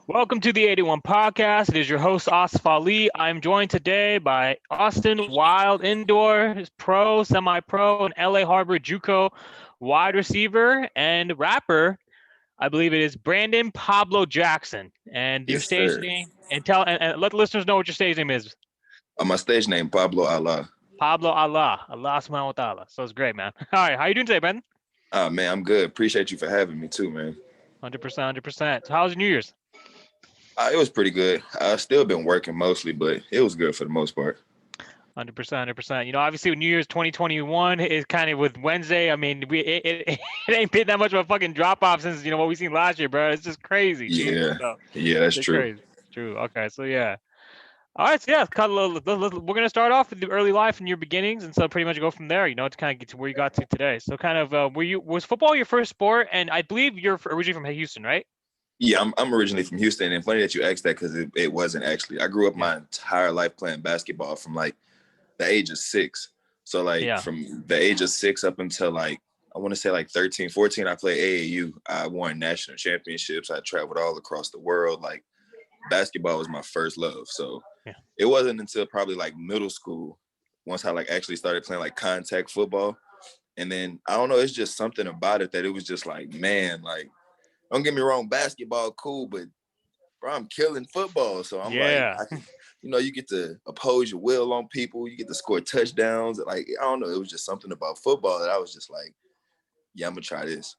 Welcome to the 81 podcast. It is your host, Asif Ali. I'm joined today by Austin Wild Indoor, pro, semi-pro, and LA Harper JUCO wide receiver and rapper. I believe it is Brandon Pablo Jackson. And your Yes, stage sir. name, and let the listeners know what your stage name is. My stage name Pablo Allah. Pablo Allah subhanahu wa ta'ala. So it's great, man. All right, how you doing today, Ben? Man, I'm good. Appreciate you for having me too, man. 100%, 100%. So how was your New Year's? It was pretty good. I've still been working mostly, but it was good for the most part. 100%, 100%. Obviously, with New Year's 2021 is kind of with Wednesday. I mean, it ain't been that much of a fucking drop off since what we seen last year, bro. It's just crazy. Yeah, So yeah, that's it's true. crazy. True. Okay. So yeah. All right. So yeah, we're gonna start off with the early life and your beginnings, and so pretty much go from there. To kind of get to where you got to today. So kind of, was football your first sport? And I believe you're originally from Houston, right? Yeah, I'm originally from Houston, and funny that you asked that because it wasn't actually. I grew up Yeah. my entire life playing basketball from like the age of 6. So like Yeah. from the age of 6 up until like I want to say like 13, 14, I played AAU. I won national championships. I traveled all across the world. Like basketball was my first love. So Yeah. it wasn't until probably like middle school once I like actually started playing like contact football. And then I don't know, it's just something about it that it was just like, man, like don't get me wrong, basketball cool, but bro, I'm killing football. So I'm like, Yeah. you get to oppose your will on people, you get to score touchdowns. Like, I don't know, it was just something about football that I was just like, yeah, I'm gonna try this.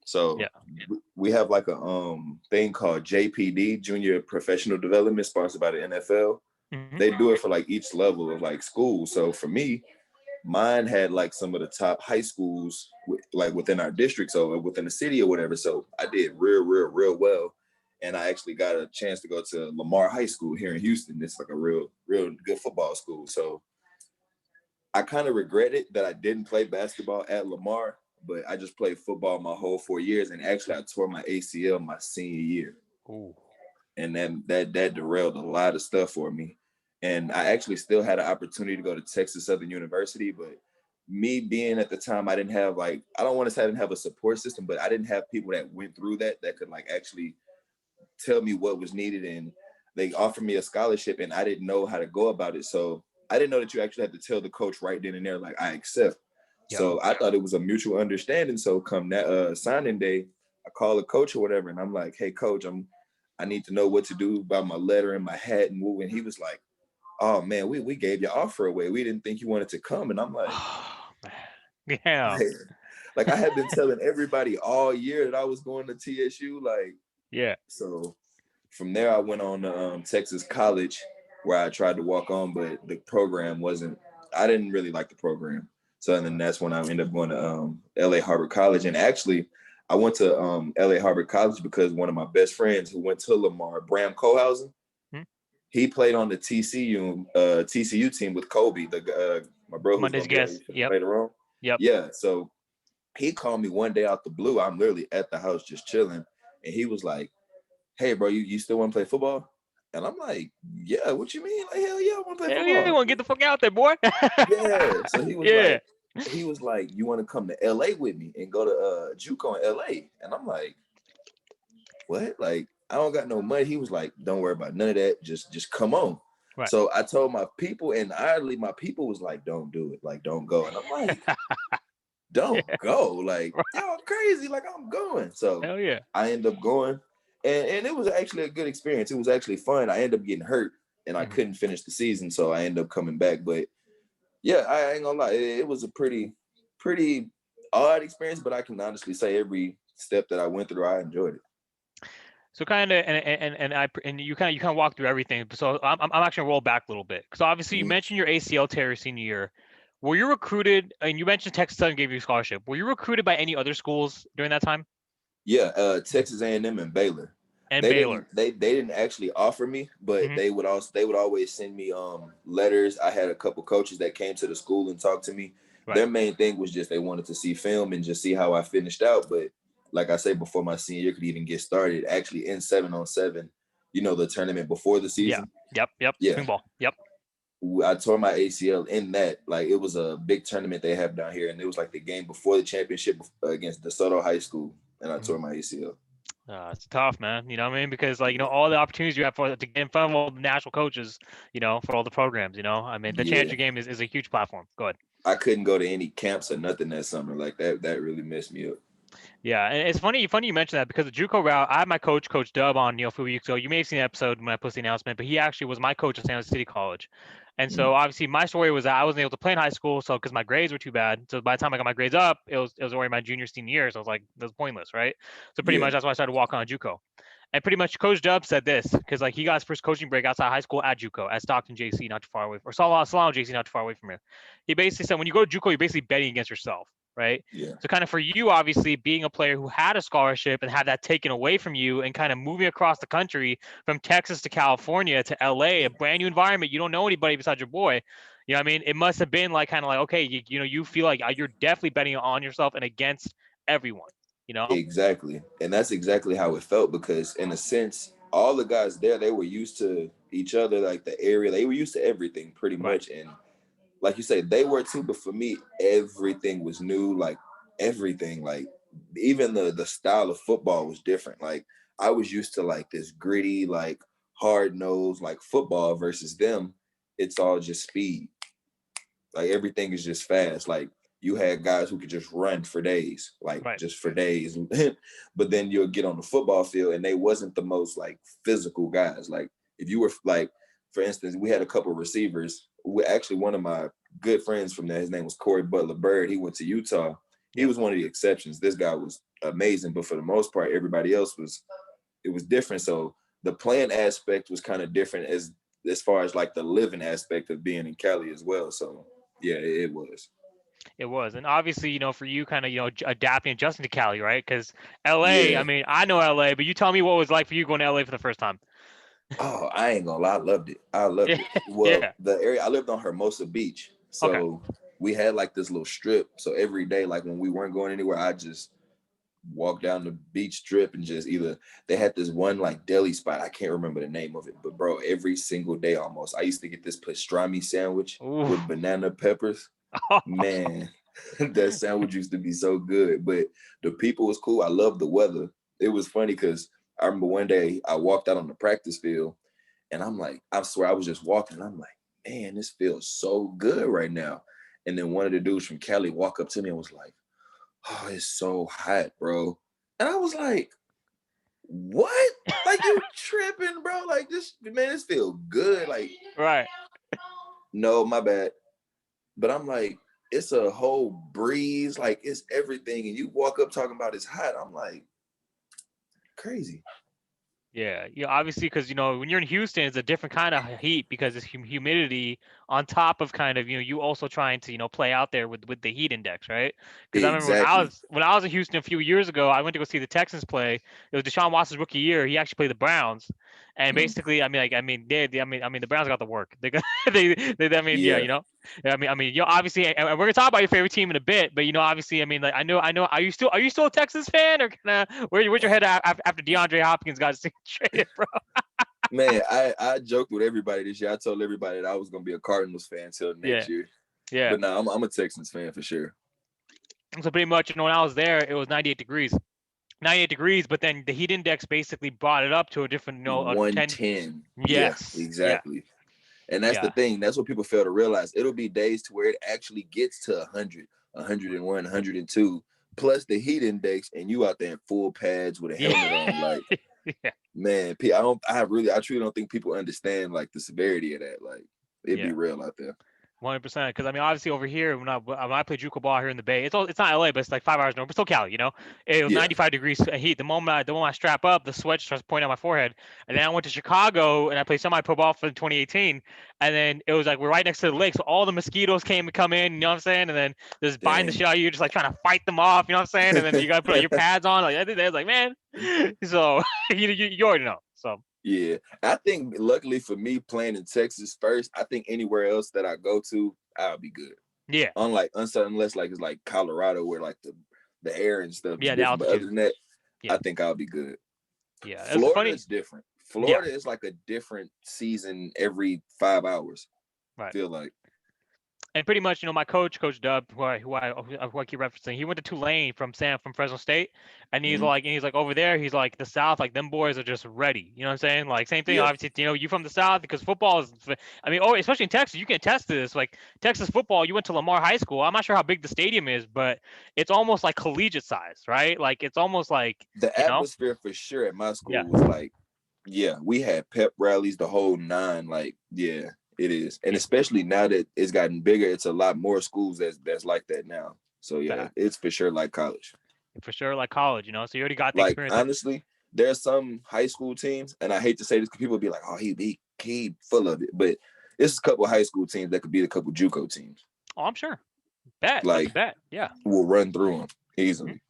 So Yeah. we have like a thing called JPD, Junior Professional Development, sponsored by the NFL. Mm-hmm. They do it for like each level of like school. So for me, mine had like some of the top high schools like within our district, so within the city or whatever. So I did real well, and I actually got a chance to go to Lamar High School here in Houston. It's like a real good football school. So I kind of regretted that I didn't play basketball at Lamar, but I just played football my whole 4 years, and actually I tore my ACL my senior year. Ooh. And then that derailed a lot of stuff for me. And I actually still had an opportunity to go to Texas Southern University, but me being at the time, I didn't have like, I don't want to say I didn't have a support system, but I didn't have people that went through that could like actually tell me what was needed. And they offered me a scholarship and I didn't know how to go about it. So I didn't know that you actually had to tell the coach right then and there, like, I accept. Yep. So I thought it was a mutual understanding. So come that signing day, I call the coach or whatever, and I'm like, hey coach, I need to know what to do about my letter and my hat and moving. He was like, oh man, we gave your offer away. We didn't think you wanted to come. And I'm like, Yeah. like I had been telling everybody all year that I was going to TSU. Like, Yeah. so from there I went on to Texas College where I tried to walk on, but the program wasn't, I didn't really like the program. So and then that's when I ended up going to LA Harper College. And actually I went to LA Harper College because one of my best friends who went to Lamar, Bram Kohausen, he played on the TCU team with Kobe, my bro who's Monday's gonna be guess. Yep. later on. Yep. Yeah, so he called me one day out the blue. I'm literally at the house just chilling, and he was like, "Hey, bro, you still want to play football?" And I'm like, "Yeah, what you mean? Like, hell yeah, I want to play Hell yeah, you football." want to get the fuck out there, boy. Yeah. So Yeah. he was like, "You want to come to LA with me and go to JUCO in LA?" And I'm like, "What? Like, I don't got no money." He was like, "Don't worry about none of that. Just come on." Right. So I told my people, and oddly, my people was like, "Don't do it. Like, don't go." And I'm like, "Don't go. Like, y'all crazy. Like, I'm going." So Hell yeah. I ended up going, and it was actually a good experience. It was actually fun. I ended up getting hurt, and I couldn't finish the season, so I ended up coming back. But yeah, I ain't gonna lie, it was a pretty odd experience. But I can honestly say every step that I went through, I enjoyed it. So kind of, and you kind of walk through everything. So I'm actually gonna roll back a little bit because obviously you mentioned your ACL tear your senior year. Were you recruited? And you mentioned Texas Southern gave you a scholarship. Were you recruited by any other schools during that time? Yeah, Texas A&M and Baylor. And They Baylor. didn't actually offer me, but they would always send me letters. I had a couple coaches that came to the school and talked to me. Right. Their main thing was just they wanted to see film and just see how I finished out. But like I say, before my senior year could even get started, actually in 7-on-7, the tournament before the season. Yep. Yeah. Spring ball. Yep. I tore my ACL in that. Like, it was a big tournament they have down here, and it was like the game before the championship against DeSoto High School, and I tore my ACL. It's tough, man. You know what I mean? Because like, all the opportunities you have to get in front of all the national coaches, for all the programs, I mean, the Yeah, championship game is a huge platform. Go ahead. I couldn't go to any camps or nothing that summer. Like that really messed me up. Yeah, and it's funny you mentioned that because the JUCO route, I had my Coach Dub on, a few weeks ago. You may have seen the episode when I posted the announcement, but he actually was my coach at San Jose City College. And Mm, so obviously my story was that I wasn't able to play in high school, so because my grades were too bad. So by the time I got my grades up, it was already my junior senior year. So I was like, that's pointless, right? So pretty yeah, much that's why I started walking on JUCO. And pretty much Coach Dub said this because like he got his first coaching break outside high school at JUCO at Stockton JC, not too far away, or Solano JC, not too far away from here. He basically said when you go to JUCO, you're basically betting against yourself, right? yeah, So kind of for you, obviously being a player who had a scholarship and had that taken away from you, and kind of moving across the country from Texas to California to LA, a brand new environment, you don't know anybody besides your boy. You know what I mean? It must have been like kind of like okay, you feel like you're definitely betting on yourself and against everyone. You know? exactly. And that's exactly how it felt because, in a sense, all the guys there, they were used to each other, like the area. They were used to everything pretty Right. much. And like you say, they were too. But for me, everything was new. Like everything, like even the style of football was different. Like I was used to like this gritty, like hard nosed, like football versus them. It's all just speed. Like everything is just fast. Like you had guys who could just run for days, like Right. just for days. But then you'll get on the football field and they wasn't the most like physical guys. Like if you were like, for instance, we had a couple of receivers. Actually, one of my good friends from there, his name was Corey Butler Bird. He went to Utah. He Yep. was one of the exceptions. This guy was amazing, but for the most part, everybody else was different. So the playing aspect was kind of different as far as like the living aspect of being in Cali as well. So yeah, it was. It was, and obviously, for you, kind of, adapting, adjusting to Cali, right? Because LA, I Yeah. mean, I know LA, but you tell me what it was like for you going to LA for the first time. Oh, I ain't gonna lie, I loved it. I loved it. Well, Yeah. the area I lived on Hermosa Beach, Okay. so we had like this little strip. So every day, like when we weren't going anywhere, I just walk down the beach strip and just either they had this one like deli spot. I can't remember the name of it, but bro, every single day almost, I used to get this pastrami sandwich Ooh. with banana peppers. Man, that sandwich used to be so good. But the people was cool. I love the weather. It was funny because I remember one day I walked out on the practice field and I'm like, I swear I was just walking and I'm like, man, this feels so good right now. And then one of the dudes from Cali walked up to me and was like, oh, it's so hot, bro. And I was like, what? Like you tripping, bro? Like this, man, this feel good. Like, Right. no, my bad. But I'm like, it's a whole breeze, like it's everything. And you walk up talking about it's hot. I'm like, crazy. Yeah, obviously, because when you're in Houston, it's a different kind of heat because it's humidity on top of kind of you also trying to play out there with the heat index, right? Because I remember Exactly. when I was in Houston a few years ago, I went to go see the Texans play. It was Deshaun Watson's rookie year. He actually played the Browns, and Mm. basically, I mean, the Browns got the work. I mean, yeah, Yeah. obviously, and we're gonna talk about your favorite team in a bit, but obviously, I mean, like, I know. Are you still a Texans fan, or kind of where's your head at after DeAndre Hopkins got traded, bro? Man, I joked with everybody this year. I told everybody that I was gonna be a Cardinals fan till Yeah, next year. yeah. But now I'm a Texans fan for sure. So pretty much, when I was there, it was 98 degrees. 98 degrees, but then the heat index basically brought it up to a different, 10. 110. Yeah, Yes. Yeah. exactly. And that's the Yeah. thing. That's what people fail to realize. It'll be days to where it actually gets to 100, 101, 102, plus the heat index, and you out there in full pads with a helmet on. Yeah. Like, Yeah. man, I truly don't think people understand like the severity of that. Like, it'd be Yeah. real out there. 100%. Because I mean, obviously over here, when I play JUCO ball here in the Bay, it's not LA, but it's like 5 hours north, but still Cali. It was Yeah. 95 degrees heat. The moment I strap up, the sweat starts pointing out my forehead. And then I went to Chicago and I played semi-pro ball for 2018. And then it was like we're right next to the lake, so all the mosquitoes come in. You know what I'm saying? And then just biting the Dang. shit out of you, just like trying to fight them off. You know what I'm saying? And then you gotta put like, your pads on. Like I did that. It's like man, so you already know. So Yeah, I think luckily for me playing in Texas first, I think anywhere else that I go to, I'll be good. yeah, Unless like it's like Colorado where like the air and stuff is yeah, the different. But other altitude. than that, Yeah, I think I'll be good. yeah. It's Florida funny. is different. Yeah, Florida is like a different season every 5 hours. right. Feel like And pretty much, my coach, Coach Dub, who I keep referencing, he went to Tulane from Fresno State, and Hmm. he's like over there, he's like the South, like them boys are just ready. You know what I'm saying? Like same thing, Yeah, obviously, you from the South because football is, I mean, oh, especially in Texas, you can attest to this. Like Texas football, you went to Lamar High School. I'm not sure how big the stadium is, but it's almost like collegiate size, right? Like it's almost like, the atmosphere for sure at my yeah, school was like, yeah, we had pep rallies, the whole nine. Like, yeah, it is, and yeah, especially now that it's gotten bigger, it's a lot more schools that's like that now. So yeah, fact. it's for sure like college. For sure, like college, so you already got the Like experience. honestly, there's some high school teams, and I hate to say this because people be like, "Oh, he full of it," but it's a couple of high school teams that could beat a couple JUCO teams. Oh, I'm sure. Bet. That's a Like bet. Yeah. we'll run through them Mhm. easily.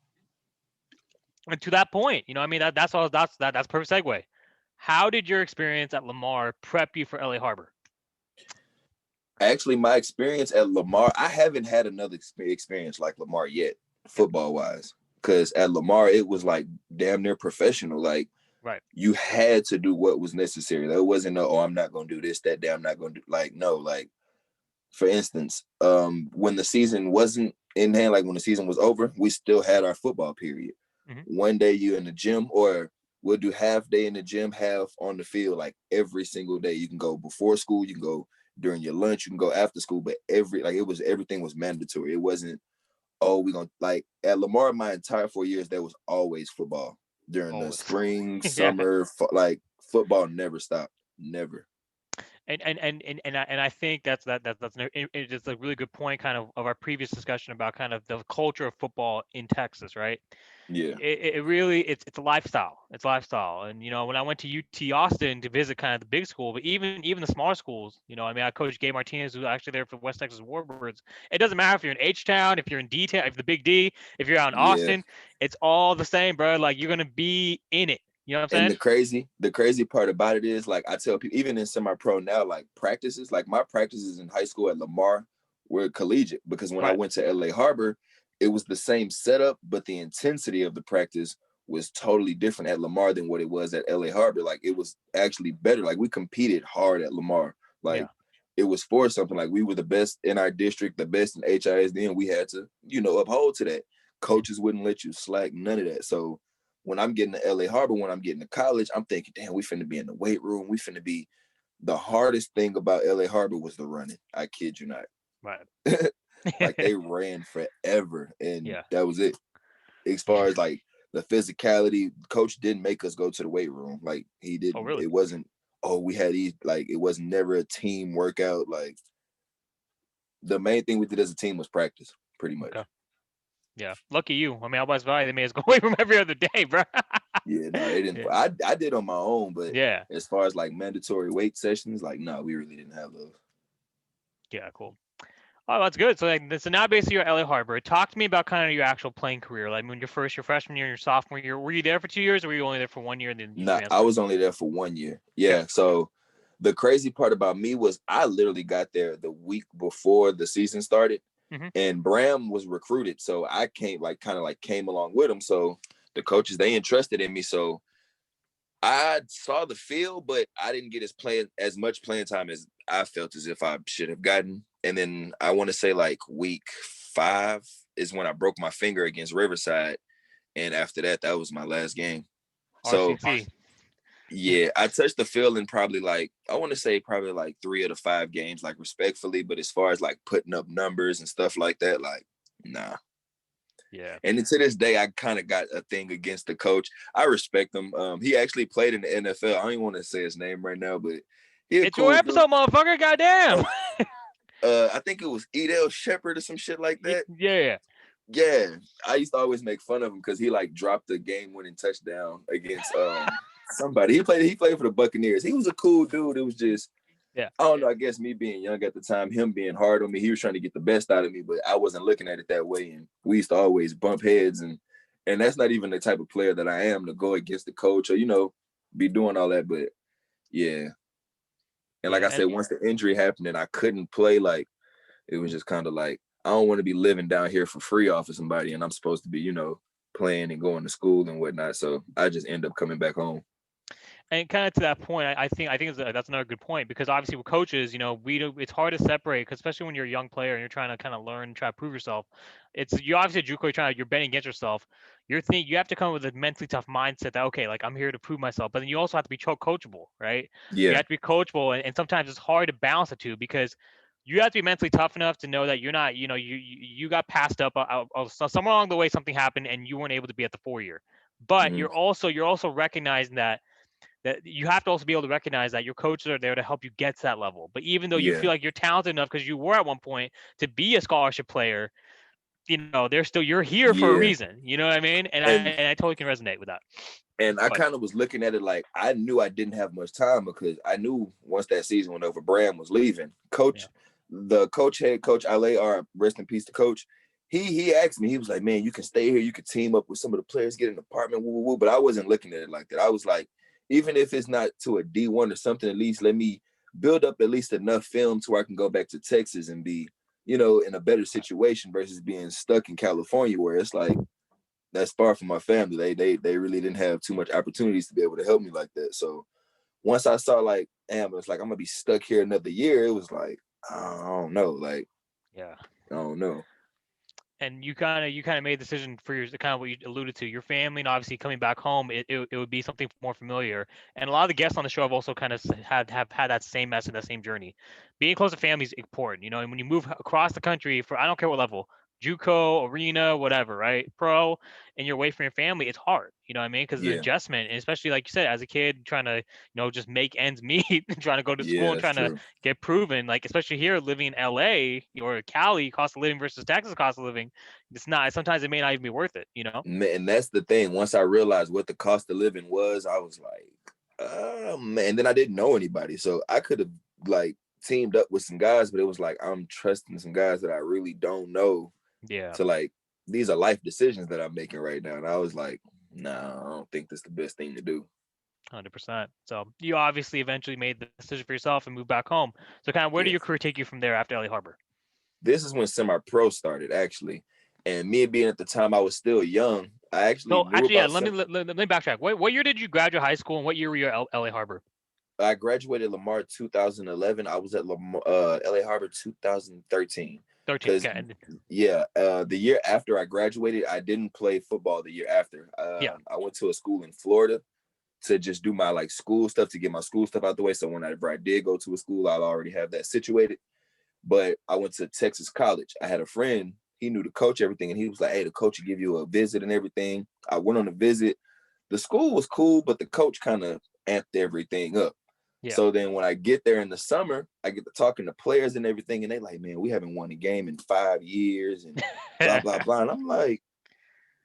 And to that point, I mean that's all that's perfect segue. How did your experience at Lamar prep you for LA Harbor? Actually, my experience at Lamar, I haven't had another experience like Lamar yet, Yeah. football wise. Because at Lamar, it was like damn near professional. Like Right. you had to do what was necessary. There wasn't no, oh, I'm not gonna do this, that day, I'm not gonna do like no, like for instance, when the season wasn't in hand, like when the season was over, we still had our football period. Hmm. One day you in the gym, or we'll do half day in the gym, half on the field, like every single day. You can go before school, you can go during your lunch, you can go after school, but everything was mandatory. It wasn't, oh, we gonna like at Lamar my entire 4 years, there was always football during the Always. spring, Yeah. summer, like football never stopped. Never. And I think it's a really good point, kind of our previous discussion about kind of the culture of football in Texas, right? Yeah. It really it's a lifestyle. It's lifestyle. And when I went to UT Austin to visit kind of the big school, but even the smaller schools, I mean, I coached Gabe Martinez, who's actually there for West Texas Warbirds. It doesn't matter if you're in H Town, if you're in D Town, if the Big D, if you're out in Yeah. Austin, it's all the same, bro. Like you're gonna be in it. You know what I'm And saying? the crazy part about it is, like I tell people, even in semi-pro now, like practices, like my practices in high school at Lamar were collegiate, because when I Right. went to LA Harbor, it was the same setup, but the intensity of the practice was totally different at Lamar than what it was at LA Harbor. Like it was actually better. Like we competed hard at Lamar. Yeah. Like it was for something. Like we were the best in our district, the best in HISD, and we had to, uphold to that. Yeah. Coaches wouldn't let you slack, none of that. So when I'm getting to LA Harbor, when I'm getting to college, I'm thinking, damn, we finna be in the weight room. We finna be, the hardest thing about LA Harbor was the running. I kid you not. Right. Like they ran forever, and Yeah. that was it. As far as like the physicality, coach didn't make us go to the weight room. Like he Oh, didn't. really? It wasn't, oh, we had these, like it was never a team workout. Like the main thing we did as a team was practice, pretty Okay. much. Yeah. Lucky you. I mean, otherwise, probably they made us go away from every other day, bro. Yeah, no, they didn't. Yeah. I did on my own, but Yeah. as far as like mandatory weight sessions, like no, we really didn't have those. Yeah. Cool. Oh, that's good. So now basically you're at LA Harbor. Talk to me about kind of your actual playing career. Like when your freshman year and your sophomore year, were you there for 2 years or were you only there for 1 year and then you Not, I transferred? was only there for 1 year. Okay. Yeah. So the crazy part about me was I literally got there the week before the season started, Hmm. and Bram was recruited. So I came, like kind of like came along with him. So the coaches, they entrusted in me. So I saw the field, but I didn't get as much playing time as I felt as if I should have gotten. And then I want to say like week 5 is when I broke my finger against Riverside. And after that, that was my last game. So RCC. yeah, I touched the field in probably like, I want to say probably like 3 of the 5 games, like respectfully. But as far as like putting up numbers and stuff like that, like, nah. Yeah. And to this day, I kind of got a thing against the coach. I respect him. He actually played in the NFL. I don't even want to say his name right now, but he a It's your cool dude. episode, motherfucker. Goddamn. Oh, I think it was Edel Shepherd or some shit like that. Yeah. Yeah, I used to always make fun of him because he like dropped the game-winning touchdown against somebody. He played for the Buccaneers. He was a cool dude. It was just, Yeah. I don't know. I guess me being young at the time, him being hard on me, he was trying to get the best out of me, but I wasn't looking at it that way. And we used to always bump heads, and that's not even the type of player that I am to go against the coach or be doing all that. But yeah, and like Yeah. I said, once the injury happened and I couldn't play, like it was just kind of like I don't want to be living down here for free off of somebody, and I'm supposed to be playing and going to school and whatnot. So I just end up coming back home. And kind of to that point, I think that's another good point because obviously with coaches, we do, it's hard to separate, 'cause especially when you're a young player and you're trying to kind of learn, try to prove yourself. It's you obviously at JUCO, you're betting against yourself. You have to come with a mentally tough mindset that okay, like I'm here to prove myself, but then you also have to be coachable, right? You Yeah. have to be coachable, and sometimes it's hard to balance the two because you have to be mentally tough enough to know that you're not, you got passed up, so somewhere along the way something happened and you weren't able to be at the 4 year, but Hmm. you're also recognizing that you have to also be able to recognize that your coaches are there to help you get to that level. But even though you Yeah. feel like you're talented enough because you were at one point to be a scholarship player, they're still you're here for a Yeah. reason. You know what I mean? And I And and I totally can resonate with that. I But kind of was looking at it like I knew I didn't have much time because I knew once that season went over, Bram was leaving. yeah, Head coach LAR, rest in peace, the coach. He asked me, he was like, "Man, you can stay here, you can team up with some of the players, get an apartment, woo, woo, woo." But I wasn't looking at it like that. I was like, even if it's not to a D1 or something, at least let me build up at least enough film to where I can go back to Texas and be, in a better situation versus being stuck in California where it's like that's far from my family. They really didn't have too much opportunities to be able to help me like that. So once I saw like, damn, it's like I'm gonna be stuck here another year. It was like, I don't know, like yeah. I don't know. And you kind of made a decision for your kind of what you alluded to your family, and obviously coming back home, it would be something more familiar. And a lot of the guests on the show have also kind of have had that same message, that same journey. Being close to family is important, and when you move across the country for I don't care what level, JUCO, arena, whatever, right, pro, and you're away from your family, it's hard. You know what I mean? Because the Yeah, adjustment, and especially like you said, as a kid trying to just make ends meet, trying to go to school yeah, and that's trying to true. get proven, like especially here living in LA or Cali, cost of living versus Texas cost of living, it's not. Sometimes it may not even be worth it. And that's the thing. Once I realized what the cost of living was, I was like, man. Then I didn't know anybody, so I could have like teamed up with some guys, but it was like I'm trusting some guys that I really don't know Yeah, to like these are life decisions that I'm making right now. And I was like, nah, I don't think this is the best thing to do. 100%. So you obviously eventually made the decision for yourself and moved back home. So kind of where did Yeah. your career take you from there after LA Harbor? This is when semi-pro started actually. And me being at the time I was still young, I actually So knew actually, yeah, about let me some. let me backtrack. What year did you graduate high school, and what year were you at LA Harbor? I graduated Lamar 2011. I was at LA Harbor 2013. 13. Because Okay. And yeah, the year after I graduated, I didn't play football the year after. yeah, I went to a school in Florida to just do my like school stuff to get my school stuff out the way. So whenever I did go to a school, I'll already have that situated. But I went to Texas College. I had a friend, he knew the coach, everything, and he was like, "Hey, the coach will give you a visit and everything." I went on a visit. The school was cool, but the coach kind of amped everything up. yeah. So then when I get there in the summer, I get to talking to players and everything, and they like, "Man, we haven't won a game in 5 years," and blah blah blah. And I'm like,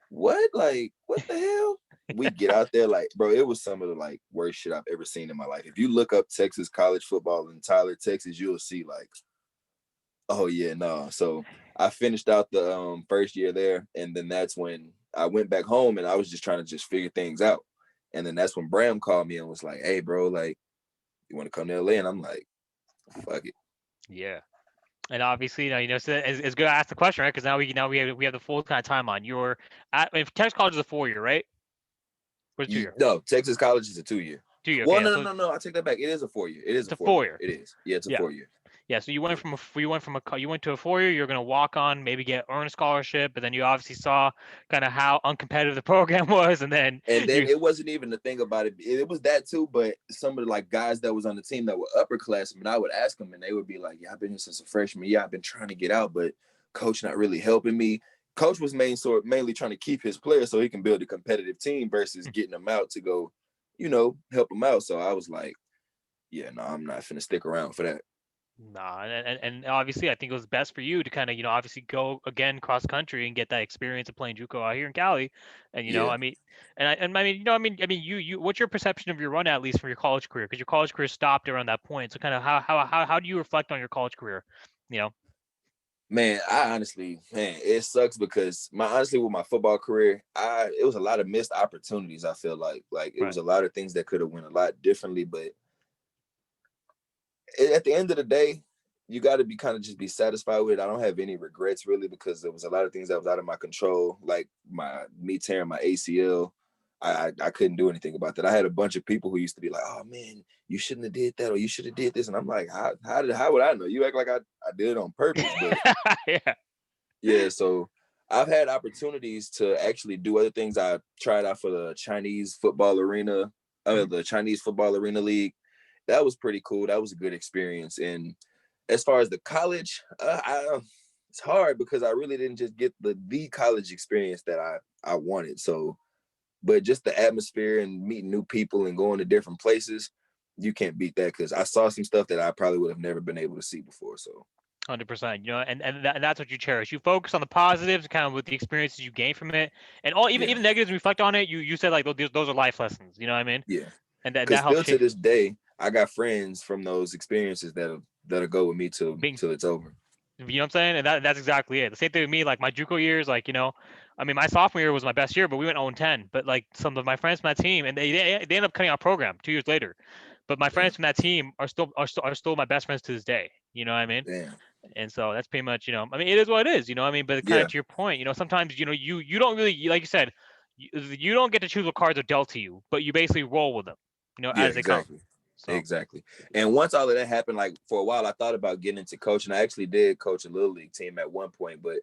"What? Like, what the hell?" We get out there, like, bro, it was some of the like worst shit I've ever seen in my life. If you look up Texas college football in Tyler, Texas, you'll see like, oh yeah, no. So I finished out the first year there, and then that's when I went back home, and I was just trying to just figure things out. And then that's when Bram called me and was like, "Hey, bro, like, you want to come to LA?" And I'm like, "Fuck it." Yeah. And obviously, so it's good to ask the question, right? Because now we have the full kind of timeline. You're at if Texas College is a 4 year, right? Or 2 year? No, Texas college is a 2 year. 2 year. Okay, Well, yeah. no, So no, no, no. I take that back. It is a 4 year. It is it's a a four four year. year. It is. Yeah, it's a Yeah. 4 year. Yeah, so Yeah. you went to a 4 year. You're gonna walk on, maybe earn a scholarship, but then you obviously saw kind of how uncompetitive the program was, and then And then you it wasn't even the thing about it. It was that too, but some of the like guys that was on the team that were upperclassmen, I would ask them and they would be like, "Yeah, I've been here since a freshman. Yeah, I've been trying to get out, but coach not really helping me." Coach was mainly trying to keep his players so he can build a competitive team versus getting them out to go, help them out. So I was like, yeah, no, I'm not finna stick around for that. nah, and obviously I think it was best for you to kind of obviously go again cross country and get that experience of playing JUCO out here in Cali, and Yeah. I mean, and I mean you what's your perception of your run at least from your college career, because your college career stopped around that point, so kind of how do you reflect on your college career, you know? Man, it sucks because honestly with my football career, it was a lot of missed opportunities. I feel like it Right. was a lot of things that could have went a lot differently, but at the end of the day, you got to be kind of just be satisfied with it. I don't have any regrets really because there was a lot of things that was out of my control, like me tearing my ACL. I couldn't do anything about that. I had a bunch of people who used to be like, "Oh man, you shouldn't have did that, or you should have did this," and I'm like, how would I know? You act like I did it on purpose, but Yeah. yeah. So I've had opportunities to actually do other things. I tried out for the Chinese football arena, Mhm. the Chinese football arena league. That was pretty cool. That was a good experience. And as far as the college, it's hard because I really didn't just get the college experience that I wanted. So, but just the atmosphere and meeting new people and going to different places, you can't beat that because I saw some stuff that I probably would have never been able to see before. So 100%. And that's what you cherish. You focus on the positives, kind of with the experiences you gain from it, and all even yeah, even negatives. Reflect on it. You said like those are life lessons. You know what I mean? yeah. And that Because helps still to shape this day, I got friends from those experiences that'll go with me being. till it's over. You know what I'm saying? And that's exactly it. The same thing with me. Like my JUCO years, like I mean, my sophomore year was my best year, but we went 0-10. But like some of my friends from that team, and they ended up cutting our program 2 years later. But my Damn, friends from that team are still my best friends to this day. You know what I mean? damn. And so that's pretty much, I mean, it is what it is, I mean, but kind of Yeah, to your point, sometimes, you don't really, like you said, you don't get to choose what cards are dealt to you, but you basically roll with them, yeah, as they come. exactly. So Exactly. And once all of that happened, like for a while, I thought about getting into coaching. I actually did coach a little league team at one point, but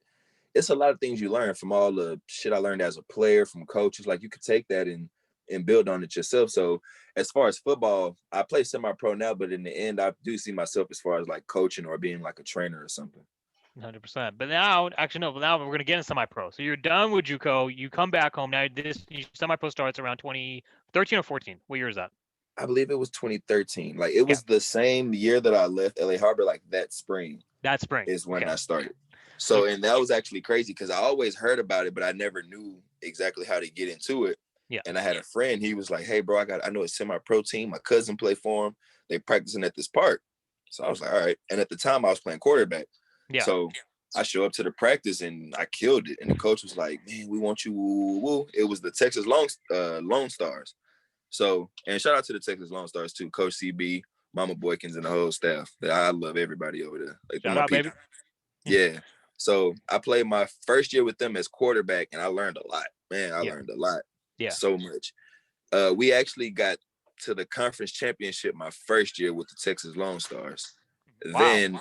it's a lot of things you learn from all the shit I learned as a player from coaches. Like you could take that and build on it yourself. So as far as football, I play semi-pro now, but in the end, I do see myself as far as like coaching or being like a trainer or something. 100%. But now, actually, no, but now we're going to get into semi-pro. So you're done with JUCO, you come back home. Now this semi-pro starts around 2013 or 14. What year is that? I believe it was 2013. Like it Okay. was the same year that I left LA Harbor, like that spring That spring. is when Okay. I started. So, So, and that was actually crazy because I always heard about it, but I never knew exactly how to get into it. yeah. And I had a friend, he was like, "Hey, bro, I know a semi-pro team. My cousin play for him. They practicing at this park." So I was like, all right. And at the time I was playing quarterback. Yeah. So I show up to the practice and I killed it. And the coach was like, "Man, we want you." Woo, woo. It was the Texas Lone Stars. So, and shout out to the Texas Lone Stars too, Coach CB, Mama Boykins, and the whole staff. I love everybody over there. Like they're Shout my out, baby. people. Yeah. So I played my first year with them as quarterback, and I learned a lot. Man, I Yeah. learned a lot, Yeah. so much. We actually got to the conference championship my first year with the Texas Lone Stars. Wow. Then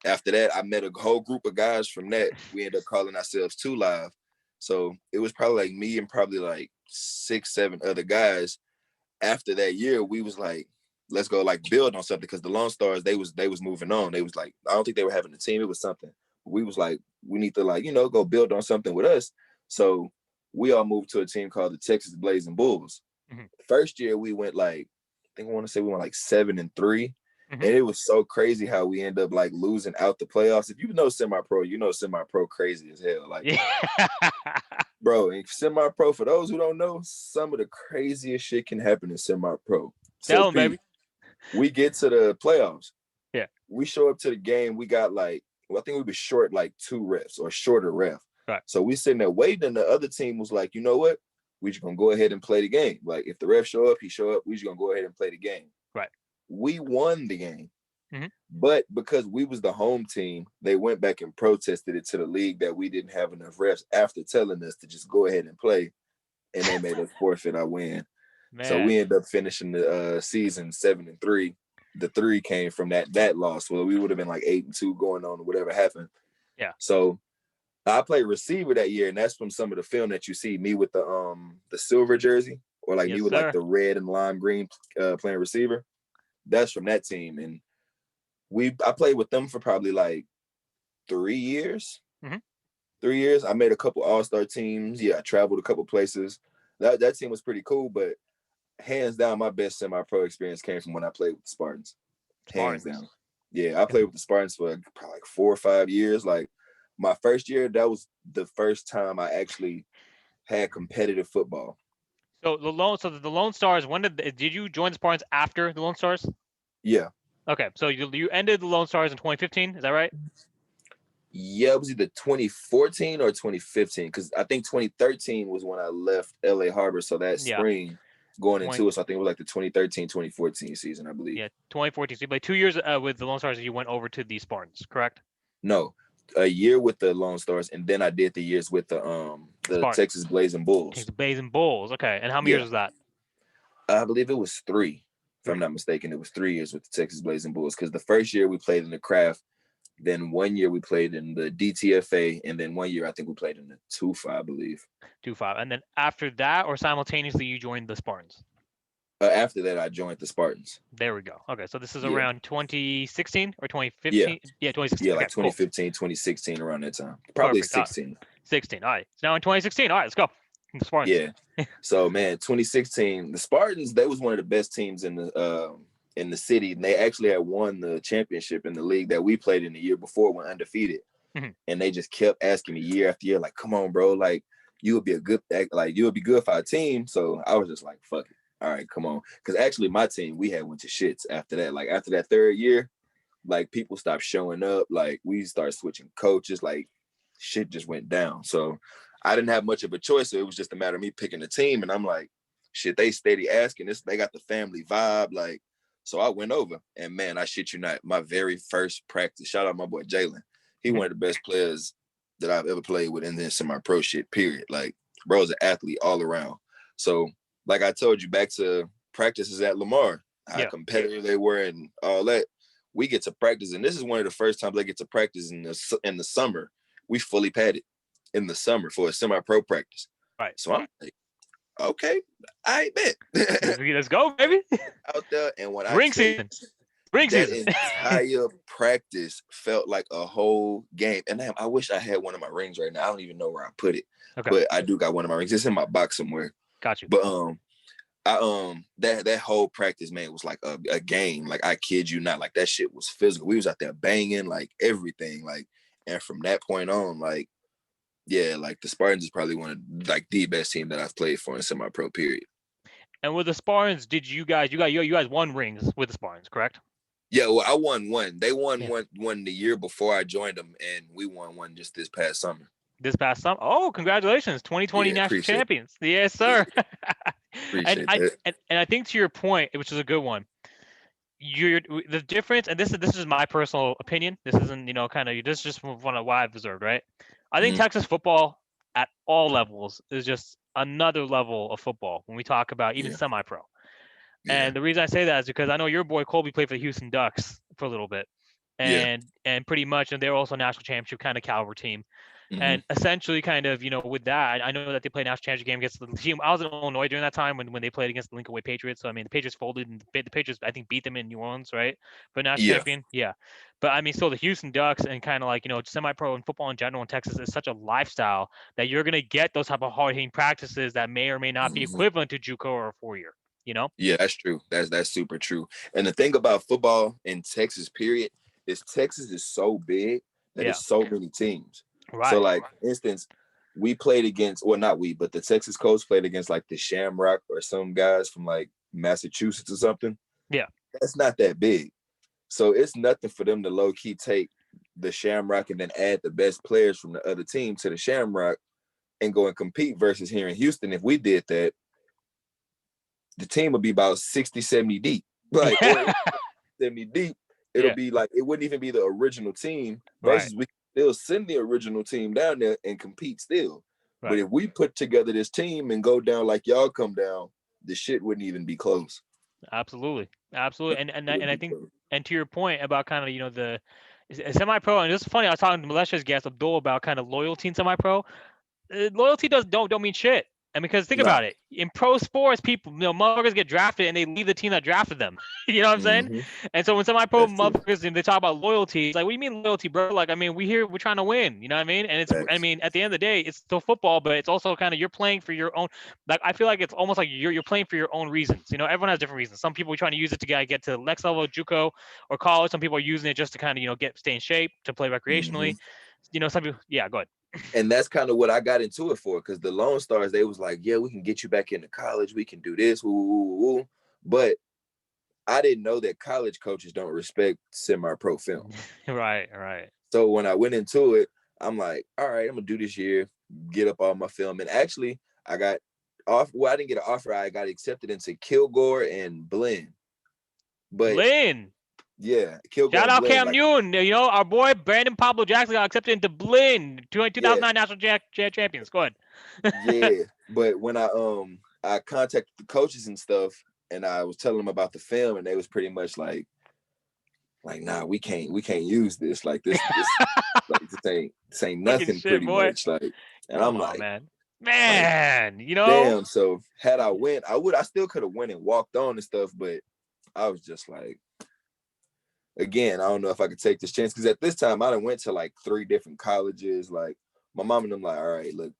after that, I met a whole group of guys from that. We ended up calling ourselves Two Live. So it was probably like me and probably like 6, 7 other guys. After that year, we was like, let's go like build on something because the Lone Stars they was moving on. They was like, I don't think they were having a team. It was something. We was like, we need to like go build on something with us. So we all moved to a team called the Texas Blazing Bulls. Mm-hmm. First year we went like, I think I want to say we went like 7-3. Mm-hmm. And it was so crazy how we end up like losing out the playoffs. If you know semi-pro, you know semi-pro crazy as hell. Like, Yeah. bro, in semi-pro, for those who don't know, some of the craziest shit can happen in semi-pro. So Tell him, Pete, baby. we get to the playoffs. Yeah. We show up to the game. We got like, well, I think we were short like 2 refs or shorter ref. Right. So we sitting there waiting, and the other team was like, you know what? We just gonna go ahead and play the game. Like if the ref show up, he show up. We just gonna go ahead and play the game. Right. We won the game. Mm-hmm. But because we was the home team, they went back and protested it to the league that we didn't have enough refs after telling us to just go ahead and play, and they made us forfeit our win. So Man. we ended up finishing the season 7-3. The 3 came from that loss. Well, we would have been like 8-2 going on, whatever happened. Yeah. So I played receiver that year, and that's from some of the film that you see me with the silver jersey, or like me Yes, with like sir. the red and lime green playing receiver. That's from that team, and I played with them for probably like 3 years. Mm-hmm. 3 years. I made a couple all-star teams. Yeah, I traveled a couple places. That team was pretty cool, but hands down, my best semi-pro experience came from when I played with the Spartans. Hands Spartans. down. Yeah, I played with the Spartans for probably like 4 or 5 years. Like my first year, that was the first time I actually had competitive football. So the Lone Stars. When did you join the Spartans after the Lone Stars? Yeah. Okay, so you ended the Lone Stars in 2015. Is that right? Yeah, it was either 2014 or 2015 because I think 2013 was when I left LA Harbor. So that Yeah. spring going 20. into it, so I think it was like the 2013-2014 season, I believe. Yeah, 2014. So you played 2 years with the Lone Stars, and you went over to the Spartans, correct? No, a year with the Lone Stars, and then I did the years with The Texas Blazing Bulls. Texas Blazing Bulls. Okay. And how many years was that? I believe it was 3. If I'm not mistaken, it was 3 years with the Texas Blazing Bulls. Because the first year we played in the Craft, then 1 year we played in the DTFA, and then 1 year I think we played in the 2-5, I believe. 2-5. And then after that, or simultaneously, you joined the Spartans? After that, I joined the Spartans. There we go. Okay, so this is around 2016 or 2015? Yeah, 2016. Yeah, like okay, 2015, cool. 2016, around that time. Probably Perfect. 16. 16. All right. So now in 2016. All right, let's go. The Spartans. Yeah. So man, 2016, the Spartans, they was one of the best teams in the city, and they actually had won the championship in the league that we played in the year before, went undefeated. Mm-hmm. And they just kept asking me year after year, like, come on, bro, like you would be a good, like you would be good for our team. So I was just like, fuck it. All right, come on. Because actually my team, we had went to shits after that. Like after that 3rd year, like people stopped showing up. Like we started switching coaches. Like shit just went down. So I didn't have much of a choice. So it was just a matter of me picking a team. And I'm like, shit, they steady asking this. They got the family vibe. Like, so I went over. And man, I shit you not, my very first practice, shout out my boy Jalen. He one of the best players that I've ever played with in this semi-pro shit, period. Like, bro's an athlete all around. So, like I told you, back to practices at Lamar, how competitive they were and all that. We get to practice, and this is one of the first times I get to practice in the summer. We fully padded in the summer for a semi-pro practice. Right. So I'm like, okay, I bet. Let's go, baby. Out there, and when Ring season. That entire practice felt like a whole game. And damn, I wish I had one of my rings right now. I don't even know where I put it. Okay. But I do got one of my rings. It's in my box somewhere. Got you. But that whole practice, man, was like a game. Like I kid you not, like that shit was physical. We was out there banging, like everything. Like, and from that point on, like, yeah, like the Spartans is probably one of like the best team that I've played for in semi-pro period. And with the Spartans, did you guys won rings with the Spartans, correct? Yeah, well, I won one. They won one the year before I joined them, and we won one just this past summer. This past summer? Oh, congratulations, 2020 national champions. Yes, sir. Appreciate that. And I think to your point, which is a good one, the difference, and this is my personal opinion. This isn't, this is just one of what I've observed, right? I think Texas football at all levels is just another level of football when we talk about even semi-pro. And the reason I say that is because I know your boy Colby played for the Houston Ducks for a little bit, and pretty much, and they're also a national championship kind of caliber team. Mm-hmm. And essentially, kind of, with that, I know that they played national championship game against the team. I was in Illinois during that time when they played against the Lincoln Way Patriots. So I mean, the Patriots folded, and the Patriots I think beat them in New Orleans, right? But national champion, But I mean, still the Houston Ducks and kind of like semi-pro and football in general in Texas is such a lifestyle that you're gonna get those type of hard-hitting practices that may or may not be equivalent to JUCO or a 4-year. Yeah, that's true. That's super true. And the thing about football in Texas, period, is Texas is so big that there's so many teams. Right. So, like, instance, we played against, well, not we, but the Texas coach played against like the Shamrock or some guys from like Massachusetts or something. Yeah, that's not that big. So it's nothing for them to low key take the Shamrock and then add the best players from the other team to the Shamrock and go and compete versus here in Houston. If we did that, the team would be about 60, 70 deep. Like 70 deep, it'll be like, it wouldn't even be the original team versus we still send the original team down there and compete still. Right. But if we put together this team and go down like y'all come down, the shit wouldn't even be close. Absolutely. And I think, and to your point about kind of, the semi-pro, and it's funny, I was talking to Militia's guest Abdul about kind of loyalty in semi-pro. Loyalty don't mean shit. And because think about it, in pro sports, people, motherfuckers get drafted and they leave the team that drafted them. You know what I'm saying? And so when semi-pro motherfuckers, they talk about loyalty, it's like, what do you mean loyalty, bro? Like, I mean, we're trying to win. You know what I mean? And it's, I mean, at the end of the day, it's still football, but it's also kind of, you're playing for your own. Like, I feel like it's almost like you're playing for your own reasons. Everyone has different reasons. Some people are trying to use it to get to the next level of JUCO or college. Some people are using it just to kind of, stay in shape, to play recreationally. Some people, go ahead. And that's kind of what I got into it for, because the Lone Stars, they was like, yeah, we can get you back into college. We can do this. But I didn't know that college coaches don't respect semi-pro film. Right. So when I went into it, I'm like, all right, I'm going to do this year, get up all my film. And actually, I got off. Well, I didn't get an offer. I got accepted into Kilgore and Blinn. But Blinn. Yeah, Kill Shout Guard out Blade. Cam Newton. You know, our boy Brandon Pablo Jackson got accepted into Blinn, 2009 national champions. Go ahead. Yeah, but when I contacted the coaches and stuff, and I was telling them about the film, and they was pretty much like nah, we can't use this. Like this like this ain't Fucking nothing shit, pretty boy. much. Like, and Come I'm on, like, man. You know. damn. So had I went, I still could have went and walked on and stuff, but I was just like, again, I don't know if I could take this chance because at this time I done went to like 3 different colleges. Like my mom and them like, all right, look,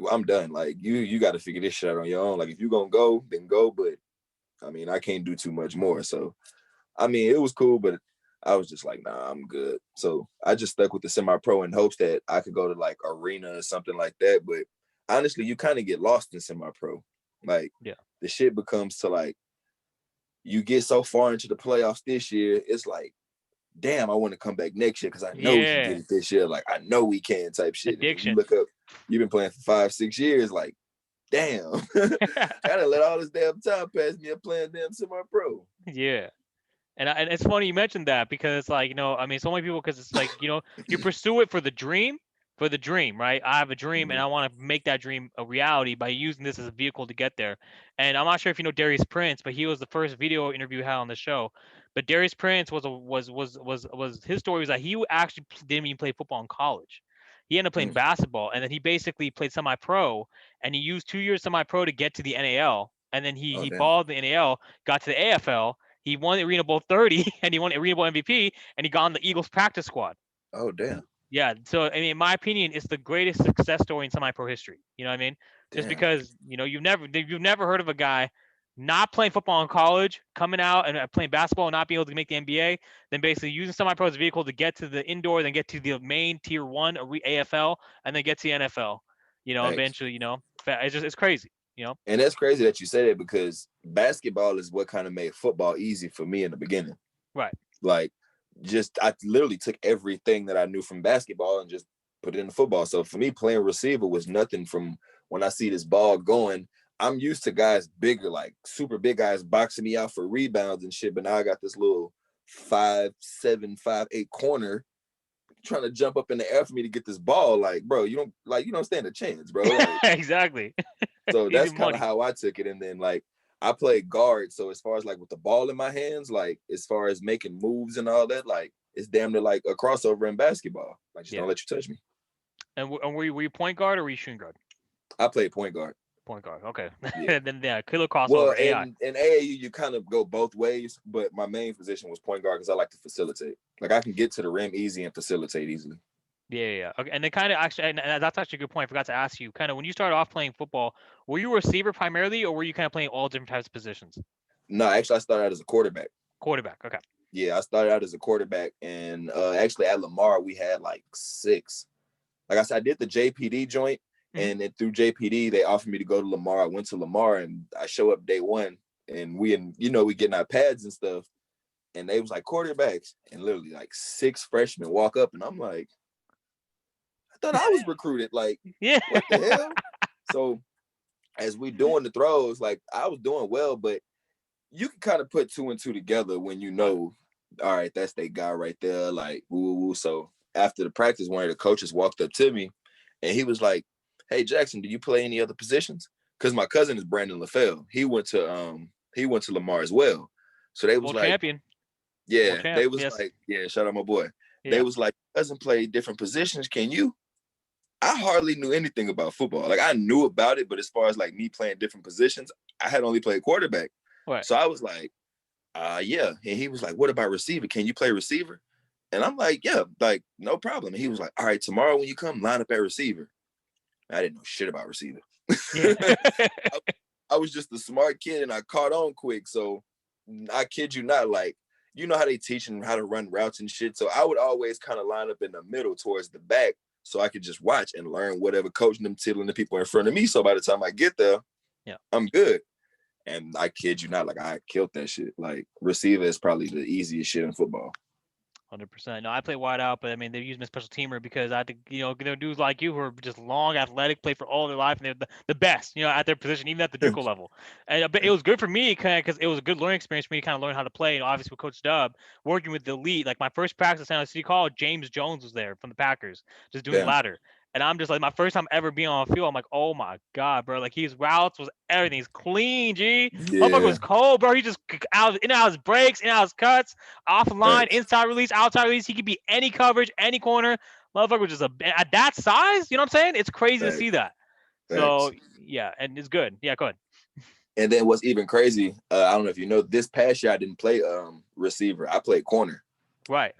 I'm done. Like you got to figure this shit out on your own. Like if you gonna go, then go. But I mean, I can't do too much more. So I mean, it was cool, but I was just like, nah, I'm good. So I just stuck with the semi-pro in hopes that I could go to like arena or something like that. But honestly, you kind of get lost in semi-pro. Like the shit becomes to like you get so far into the playoffs this year, it's like, damn, I want to come back next year because I know we can get it this year. Like I know we can type shit. And then you look up, you've been playing for 5-6 years, like, damn. I gotta let all this damn time pass me and playing damn semi-pro. Yeah. And it's funny you mentioned that because it's like, you know, I mean, so many people, because it's like, you know, you pursue it for the dream, right? I have a dream and I want to make that dream a reality by using this as a vehicle to get there. And I'm not sure if you know Darius Prince, but he was the first video interview we had on the show. But Darius Prince was his story was that he actually didn't even play football in college. He ended up playing basketball, and then he basically played semi-pro, and he used 2 years semi-pro to get to the NAL, and then he balled the NAL, got to the AFL. He won the Arena Bowl 30, and he won the Arena Bowl MVP, and he got on the Eagles practice squad. Oh, damn. Yeah, so I mean, in my opinion, it's the greatest success story in semi-pro history. You know what I mean? Just because you know you've never heard of a guy not playing football in college, coming out and playing basketball and not being able to make the NBA, then basically using semi-pro as a vehicle to get to the indoor, then get to the main tier 1 AFL, and then get to the NFL. You know, eventually, you know, it's crazy. You know, and that's crazy that you say that because basketball is what kind of made football easy for me in the beginning. Right. Like, just I literally took everything that I knew from basketball and just put it into football. So for me, playing receiver was nothing from when I see this ball going. I'm used to guys bigger, like super big guys boxing me out for rebounds and shit. But now I got this little 5'7", 5'8" corner trying to jump up in the air for me to get this ball. Like, bro, you don't stand a chance, bro. Like, exactly. So that's kind of how I took it. And then like I played guard. So as far as like with the ball in my hands, like as far as making moves and all that, like it's damn near like a crossover in basketball. Like just don't let you touch me. And were you point guard or were you shooting guard? I played point guard. Point guard. Okay. Yeah. Then killer crossover. Well, AI. in AAU you kind of go both ways, but my main position was point guard because I like to facilitate. Like I can get to the rim easy and facilitate easily. Yeah. Okay. And then kind of actually, and that's actually a good point. I forgot to ask you, kind of when you started off playing football, were you a receiver primarily, or were you kind of playing all different types of positions? No, actually I started out as a quarterback. Quarterback. Okay. Yeah, I started out as a quarterback, and actually at Lamar we had like 6. Like I said, I did the JPD joint, and then through JPD they offered me to go to Lamar. I went to Lamar, and I show up day 1, and we getting our pads and stuff, and they was like quarterbacks, and literally like 6 freshmen walk up, and I'm like, I thought I was recruited. Like, what the hell? So as we doing the throws, like I was doing well, but you can kind of put 2 and 2 together when you know, all right, that's that guy right there. Like, woo. So after the practice, one of the coaches walked up to me, and he was like, "Hey Jackson, do you play any other positions?" Because my cousin is Brandon LaFell. He went to Lamar as well. So they was World like, champion. yeah, they was like, yeah, shout out my boy. Yeah. They was like, doesn't play different positions. Can you? I hardly knew anything about football. Like I knew about it, but as far as like me playing different positions, I had only played quarterback. Right. So I was like, yeah. And he was like, what about receiver? Can you play receiver? And I'm like, yeah, like no problem. And he was like, all right, tomorrow when you come, line up at receiver. I didn't know shit about receiver. Yeah. I was just a smart kid and I caught on quick. So I kid you not, like, you know how they teach them how to run routes and shit. So I would always kind of line up in the middle towards the back so I could just watch and learn whatever coaching them, tiddling the people in front of me. So by the time I get there, I'm good. And I kid you not, like I killed that shit. Like receiver is probably the easiest shit in football. 100%. No, I play wide out, but I mean they use me as special teamer because I had to, there are dudes like you who are just long, athletic, play for all their life, and they're the best, at their position, even at the JUCO level. And but it was good for me because it was a good learning experience for me to kind of learn how to play. And obviously with Coach Dub, working with the elite, like my first practice at San Jose City College, James Jones was there from the Packers, just doing Damn. ladder. And I'm just like my first time ever being on a field. I'm like, oh my god, bro! Like his routes was everything. He's clean, G. Motherfucker Yeah. was cold, bro. He just out in and out his breaks, in and out his cuts, off the line, Facts. inside release, outside release. He could be any coverage, any corner. Motherfucker was just at that size. You know what I'm saying? It's crazy to Facts. see that. So Facts. yeah, and it's good. Yeah, go ahead. And then what's even crazy, I don't know if you know, this past year I didn't play receiver. I played corner. Right.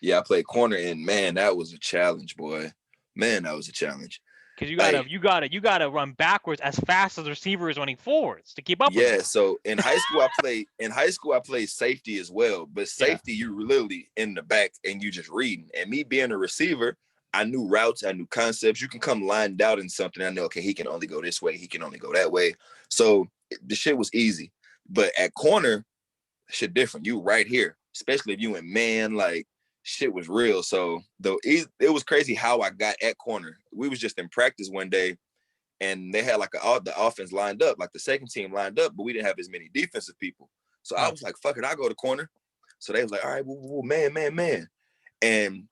Yeah, I played corner, and man, that was a challenge, boy. Man, that was a challenge. Because Like, you gotta run backwards as fast as the receiver is running forwards to keep up with yeah. him. So in high school I played safety as well. But Yeah. safety, you literally in the back and you just reading. And me being a receiver, I knew routes, I knew concepts. You can come lined out in something. I know, okay, he can only go this way, he can only go that way. So the shit was easy. But at corner, shit different. You right here, especially if you in man, like shit was real. So though it was crazy how I got at corner. We was just in practice one day, and they had like the offense lined up, like the second team lined up, but we didn't have as many defensive people. So I Right. was like, fuck it, I'll go to corner. So they was like, all right, man. And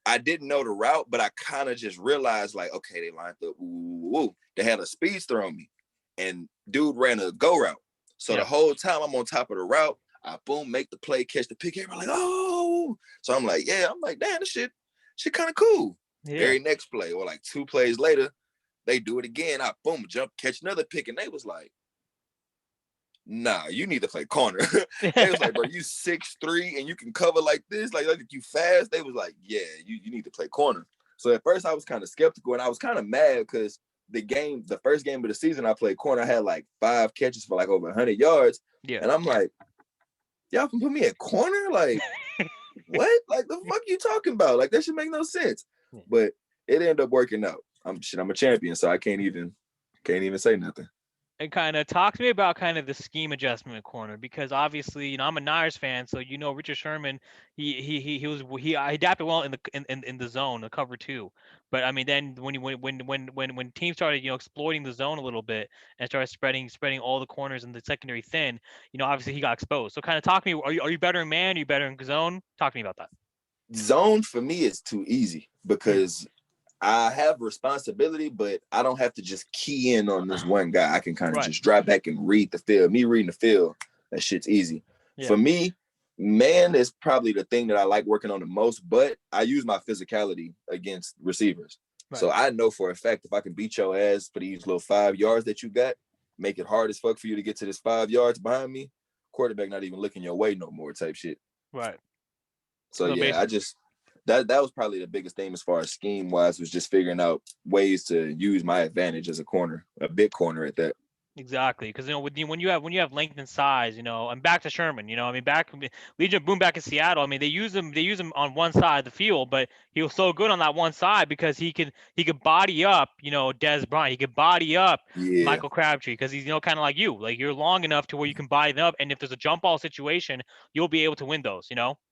I didn't know the route, but I kind of just realized, like, okay, they lined up. They had a speedster on me, and dude ran a go route. So the Yeah. whole time I'm on top of the route, I boom, make the play, catch the pick. Everybody like, oh. So I'm like, yeah. I'm like, damn, this shit kind of cool. Yeah. Very next play, or like 2 plays later, they do it again. I boom, jump, catch another pick, and they was like, nah, you need to play corner. They was like, bro, you 6'3" and you can cover like this, like you fast. They was like, yeah, you need to play corner. So at first I was kind of skeptical, and I was kind of mad because the first game of the season I played corner, I had like 5 catches for like over 100 yards. Yeah. And I'm like, y'all can put me at corner? Like, what? Like, the fuck you talking about? Like, that should make no sense. Yeah. But it ended up working out. I'm a champion, so I can't even say nothing. And kind of talk to me about kind of the scheme adjustment at corner, because obviously I'm a Niners fan, so Richard Sherman, he adapted well in the zone, the cover two. But I mean then when teams started exploiting the zone a little bit and started spreading all the corners in the secondary thin, obviously he got exposed. So kind of talk to me, are you better in man? Are you better in zone? Talk to me about that. Zone for me is too easy because I have responsibility, but I don't have to just key in on this one guy. I can kind of Right. just drive back and read the field. Me reading the field, that shit's easy. Yeah. For me, man is probably the thing that I like working on the most, but I use my physicality against receivers. Right. So I know for a fact if I can beat your ass for these little 5 yards that you got, make it hard as fuck for you to get to this 5 yards behind me, quarterback not even looking your way no more type shit. Right. So yeah, basically, I just that was probably the biggest thing as far as scheme wise, was just figuring out ways to use my advantage as a corner, a big corner at that. exactly, because when you have length and size, and back to Sherman, I mean back Legion Boom back in Seattle, I mean they use him on one side of the field, but he was so good on that one side because he could body up, Dez Bryant, he could body up Yeah, Michael Crabtree because he's kind of like you're long enough to where you can body them up, and if there's a jump ball situation, you'll be able to win those,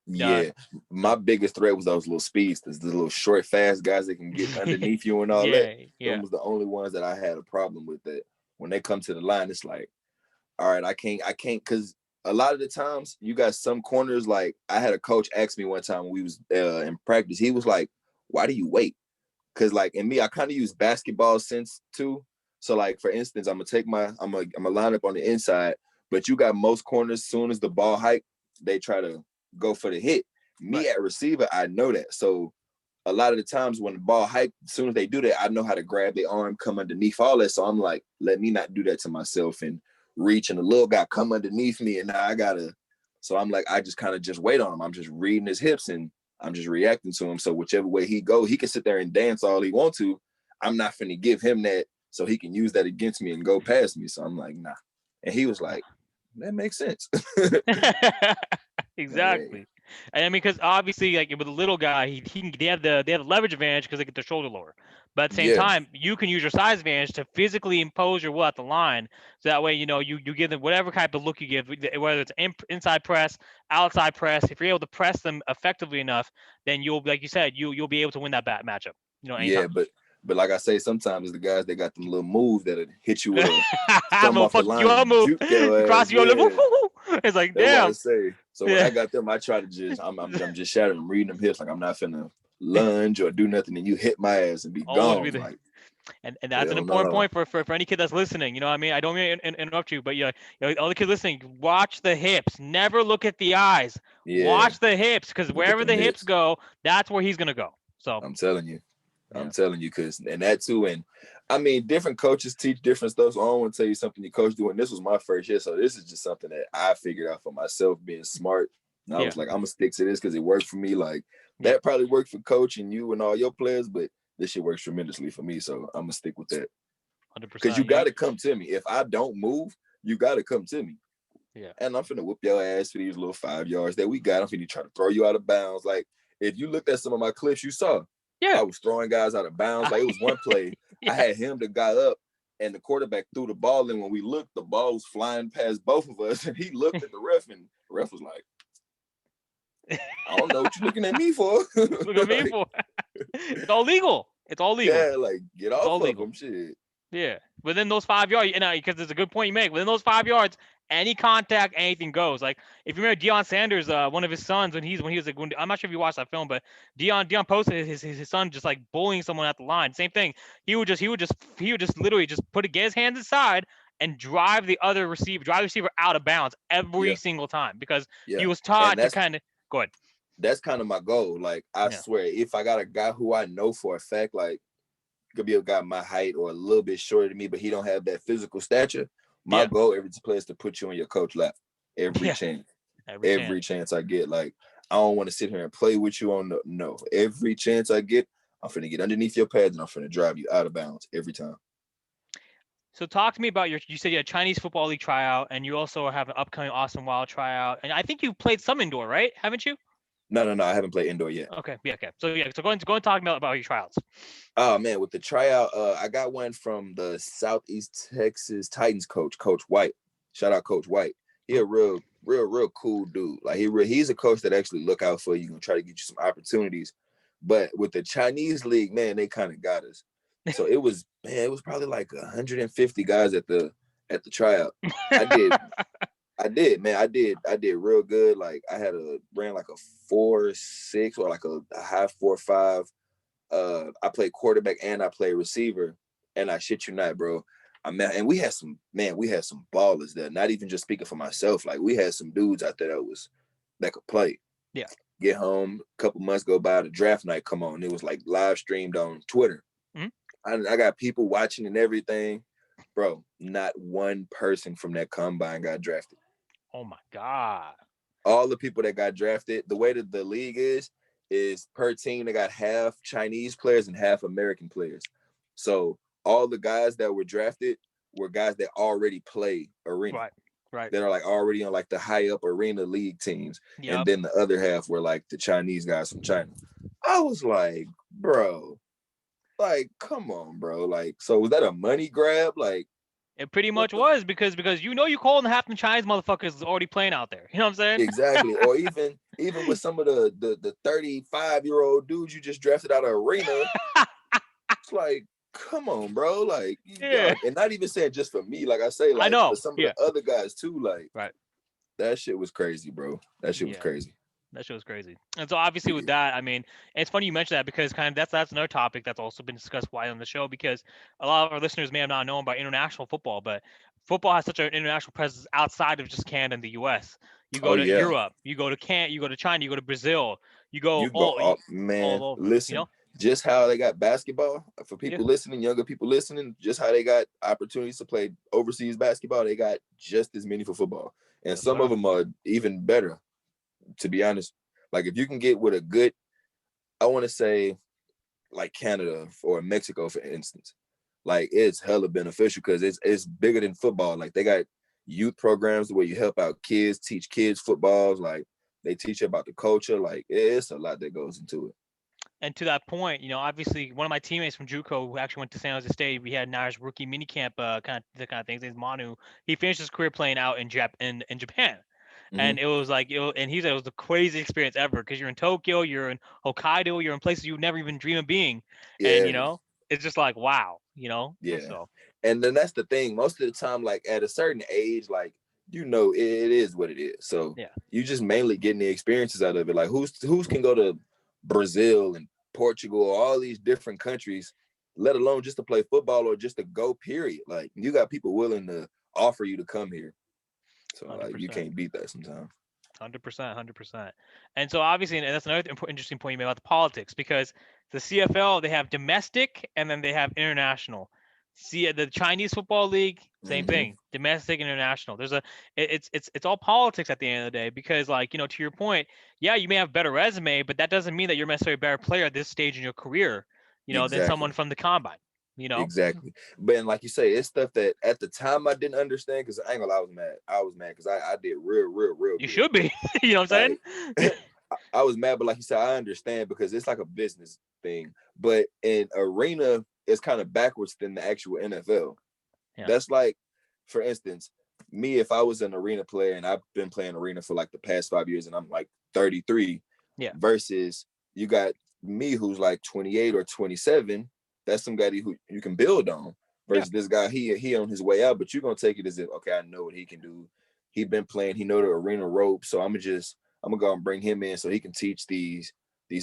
yeah. My biggest threat was those little speedsters, the little short, fast guys that can get underneath you and all that. Yeah. Those was the only ones that I had a problem with. That when they come to the line, it's like, all right, I can't, because a lot of the times you got some corners. Like I had a coach ask me one time when we was in practice. He was like, "Why do you wait?" Because like in me, I kind of use basketball sense too. So like for instance, I'm gonna line up on the inside, but you got most corners. Soon as the ball hike, they try to go for the hit. Me Right. at receiver, I know that. So a lot of the times when the ball hike, as soon as they do that, I know how to grab their arm, come underneath all that. So I'm like, let me not do that to myself and reach, and the little guy come underneath me, and now I gotta. So I'm like, I just kind of just wait on him. I'm just reading his hips and I'm just reacting to him. So whichever way he go, he can sit there and dance all he want to. I'm not finna give him that so he can use that against me and go past me. So I'm like, nah. And he was like, that makes sense. Exactly. And I mean, because obviously, like with a little guy, they have the leverage advantage because they get their shoulder lower. But at the same Yeah, time, you can use your size advantage to physically impose your will at the line. So that way, you give them whatever type of look you give, whether it's inside press, outside press. If you're able to press them effectively enough, then like you said, you'll be able to win that matchup. yeah, Anytime. but like I say, sometimes the guys that got them little moves that'll hit you with a something Little off the fuck you line up and move. juke your You ass. cross you up, Yeah, it's like that's what I damn. say. So when Yeah. I got them, I try to just I'm just shattering them, reading them hips like I'm not finna lunge or do nothing, and you hit my ass and be Always be gone. the Like and that's an hell important no. point for any kid that's listening. You know what I mean? I don't mean to interrupt you, but all the kids listening, watch the hips. Never look at the eyes. Yeah, Watch the hips, because look at wherever them the hips hips. go, that's where he's gonna go. So I'm telling you. I'm yeah, telling you, cause and that too, and I mean, different coaches teach different stuff. So I don't want to tell you something your coach doing. This was my first year, so this is just something that I figured out for myself, being smart. And I yeah, was like, I'm gonna stick to this because it worked for me. Like yeah, that probably worked for coach and you and all your players, but this shit works tremendously for me. So I'm gonna stick with that. hundred Cause you percent. gotta come to me. If I don't move, you gotta come to me. Yeah, And I'm finna whoop your ass for these little 5 yards that we got. I'm finna try to throw you out of bounds. Like if you looked at some of my clips, you saw yeah, I was throwing guys out of bounds. Like it was one play, I yeah. had him the guy up, and the quarterback threw the ball. And when we looked, the ball was flying past both of us. And he looked at the ref, and the ref was like, "I don't know what you're looking at me for." Look at me Like, for it's all legal. It's all legal. yeah, like get It's all off of legal. him, shit. Yeah, within those 5 yards, and because there's a good point you make. Within those 5 yards, any contact, anything goes. Like if you remember Deion Sanders, one of his sons, when he was like, I'm not sure if you watched that film, but Deion posted his son just like bullying someone at the line. Same thing. He would just literally just get his hands inside and drive the receiver out of bounds every Yeah, single time because he yeah, was and taught to kind of go ahead. that's kind of my goal. Like I Yeah, swear, if I got a guy who I know for a fact, like could be a guy my height or a little bit shorter than me, but he don't have that physical stature. My yeah, goal every play is to put you on your coach lap every yeah. chance, Every every chance. chance I get. Like I don't want to sit here and play with you on the no. Every chance I get, I'm finna get underneath your pads and I'm finna drive you out of bounds every time. So talk to me about you said you had Chinese Football League tryout, and you also have an upcoming Austin Wild tryout, and I think you played some indoor, right? Haven't you? No, no, no. I haven't played indoor yet. Okay, yeah, okay. So go and talk about your tryouts. Oh man, with the tryout, I got one from the Southeast Texas Titans coach, Coach White. Shout out Coach White. He a real cool dude. Like he's a coach that actually look out for you and try to get you some opportunities. But with the Chinese league, man, they kind of got us. So it was probably like 150 guys at the tryout. I did man. I did real good. Like I ran like a 4.6 or like a high 4.5. I played quarterback and I played receiver, and I shit you not, bro. And we had some ballers there. Not even just speaking for myself, like we had some dudes out there that could play. Yeah. Get home, a couple months go by, the draft night come on. It was like live streamed on Twitter. Mhm. I got people watching and everything, bro. Not one person from that combine got drafted. Oh my God. All the people that got drafted, the way that the league is per team, they got half Chinese players and half American players. So all the guys that were drafted were guys that already play arena, Right. Right. that are like already on like the high up arena league teams. And Yep. then the other half were like the Chinese guys from China. I was like, bro, like, come on, bro. Like, so was that a money grab? Like, It pretty what much the was because you calling half the Chinese motherfuckers is already playing out there. You know what I'm saying? exactly? Or even with some of the 35-year-old dudes you just drafted out of arena, it's like, come on, bro. Like, Yeah. and not even saying just for me, like I say, I like for know. some of Yeah. the other guys too. Like, Right. that shit was crazy, bro. That shit was Yeah. crazy. That shit was crazy. And so obviously with that, I mean, it's funny you mentioned that because kind of that's another topic that's also been discussed widely on the show because a lot of our listeners may have not known about international football, but football has such an international presence outside of just Canada and the U.S. You go Oh to yeah. Europe, you go to China, you go to Brazil, you go You go up, all man. over. You Listen, know? just how they got basketball for Yeah. people listening, younger people listening, just how they got opportunities to play overseas basketball, they got just as many for football. And Yes, some of sir. them are even better, to be honest. Like if you can get with a good, I want to say like Canada or Mexico, for instance, like it's hella beneficial because it's bigger than football. Like they got youth programs where you help out kids, teach kids footballs. Like They teach you about the culture. Like it's a lot that goes into it. And to that point, obviously one of my teammates from JUCO who actually went to San Jose State, we had Nair's rookie minicamp, kind of things. His name's Manu. He finished his career playing out in Japan, Hmm. and it was like, and he said it was the craziest experience ever because you're in Tokyo, you're in Hokkaido, you're in places you would never even dream of being, and Yeah, it's just like wow, yeah. So And then that's the thing. Most of the time, like at a certain age, like it is what it is. So yeah, you just mainly getting the experiences out of it. Like who's can go to Brazil and Portugal, all these different countries, let alone just to play football or just to go. Period. Like you got people willing to offer you to come here. So hundred like you percent. can't beat that sometimes. 100%, 100%. And so obviously, and that's another interesting point you made about the politics because the CFL, they have domestic and then they have international. See the Chinese Football League, same Hmm. thing, domestic and international. It's all politics at the end of the day because like, to your point, yeah, you may have a better resume, but that doesn't mean that you're necessarily a better player at this stage in your career, than someone Exactly. from the combine, Exactly. But and like you say, it's stuff that at the time I didn't understand because I ain't gonna lie, I was mad. I was mad because I did real You good. should be, you know what I'm Like saying? I was mad, but like you said, I understand because it's like a business thing. But in arena, it's kind of backwards than the actual NFL. Yeah. That's like, for instance, me if I was an arena player and I've been playing arena for like the past 5 years and I'm like 33, Yeah. versus you got me who's like 28 or 27. That's somebody who you can build on. Yeah. Versus this guy, he on his way out, but you're gonna take it as if okay, I know what he can do. He been playing, he know the arena ropes, so I'm gonna go and bring him in so he can teach these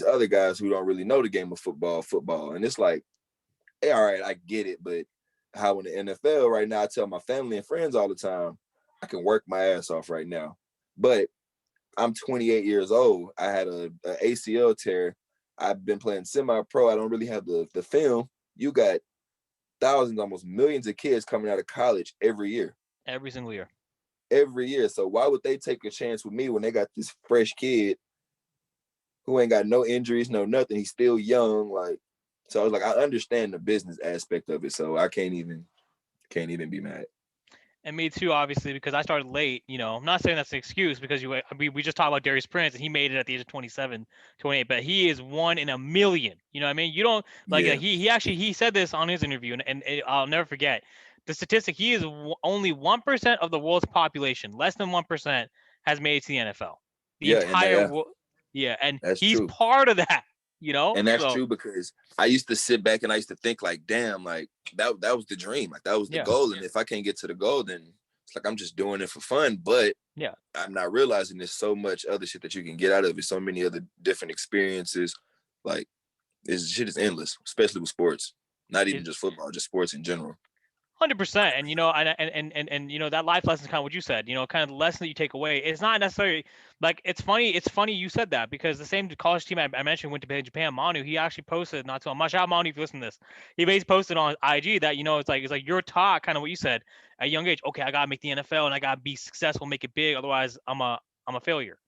other guys who don't really know the game of football. And it's like, hey, all right, I get it, but how in the NFL right now, I tell my family and friends all the time, I can work my ass off right now. But I'm 28 years old. I had a ACL tear. I've been playing semi-pro. I don't really have the film. You got thousands, almost millions of kids coming out of college every year. Every single year. Every year. So why would they take a chance with me when they got this fresh kid who ain't got no injuries, no nothing? He's still young. Like, so I was like, I understand the business aspect of it. So I can't even be mad. And me too, obviously, because I started late. I'm not saying that's an excuse because we just talked about Darius Prince and he made it at the age of 27, 28, but he is one in a million. You know what I mean? You don't like Yeah. he said this on his interview and I'll never forget the statistic. He is only 1% of the world's population, less than 1% has made it to the NFL. The Yeah, and entire world, yeah, and that's he's true. part of that. And that's So true because I used to sit back and I used to think like, damn, like that was the dream. Like that was the yeah, goal. And if I can't get to the goal, then it's like I'm just doing it for fun. But yeah. I'm not realizing there's so much other shit that you can get out of it. So many other different experiences. Like this shit is endless, especially with sports. Not even It, just football, just sports in general. 100%. And that life lesson is kind of what you said. Kind of the lesson that you take away. It's not necessarily like it's funny. It's funny you said that because the same college team I mentioned went to play in Japan. Manu, he actually posted not too much. Shout out Manu if you listen to this. He basically posted on IG that it's like you're taught kind of what you said at a young age. Okay, I gotta make the NFL and I gotta be successful, make it big. Otherwise, I'm a failure.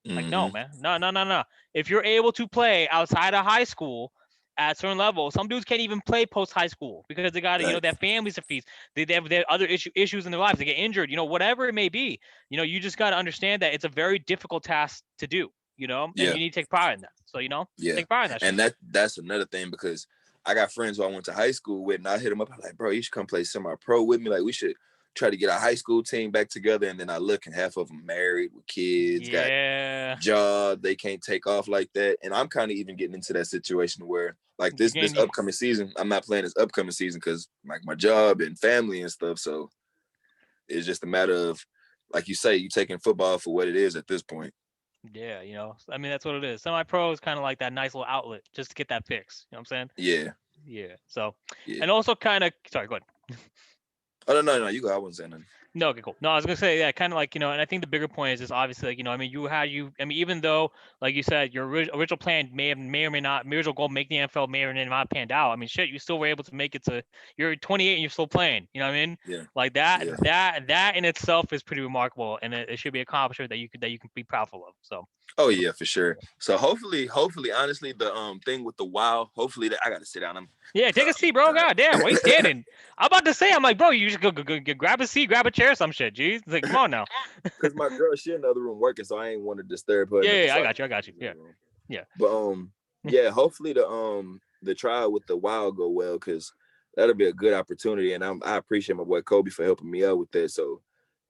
Like, no, Mm-hmm. man. No, no, no, no. If you're able to play outside of high school at a certain level, some dudes can't even play post high school because they got to, Right. they have families to feed. They have other issues in their lives. They get injured, whatever it may be. You just got to understand that it's a very difficult task to do, and Yeah. you need to take pride in that. So, Yeah. take pride in that shit. And that's another thing because I got friends who I went to high school with and I hit them up. I'm like, bro, you should come play semi-pro with me. Like we should try to get our high school team back together. And then I look and half of them married with kids, got Yeah. job, they can't take off like that. And I'm kind of even getting into that situation where like this Again, upcoming season, I'm not playing this upcoming season because like my job and family and stuff. So it's just a matter of, like you say, you taking football for what it is at this point. yeah, I mean, that's what it is. Semi-pro is kind of like that nice little outlet just to get that fix. You know what I'm saying? Yeah. Yeah. So, Yeah. and also kind of, sorry, go ahead. Oh no, you go. I wasn't saying nothing. No, okay, cool. No, I was gonna say, yeah, kind of like, and I think the bigger point is obviously like, I mean, I mean, even though, like you said, your original plan may or may not, original goal make the NFL may or may not panned out. I mean, shit, you still were able to make it to, you're 28 and you're still playing. You know what I mean? Yeah. Like Yeah. that in itself is pretty remarkable, and it should be an accomplishment that you can be proudful of. So. Oh yeah, for sure. So hopefully, honestly, the thing with the wow, hopefully that I gotta sit down. Yeah, take a seat, bro. God damn, why you standing? I'm about to say, I'm like, bro, you just go grab a seat, grab a chair, some shit. Jeez, it's like, come on now. Because my girl, she in the other room working, so I ain't want to disturb her. Yeah, So I got you. I got you. Yeah, yeah. But yeah, hopefully the trial with the wild go well, because that'll be a good opportunity, and I appreciate my boy Kobe for helping me out with that. So,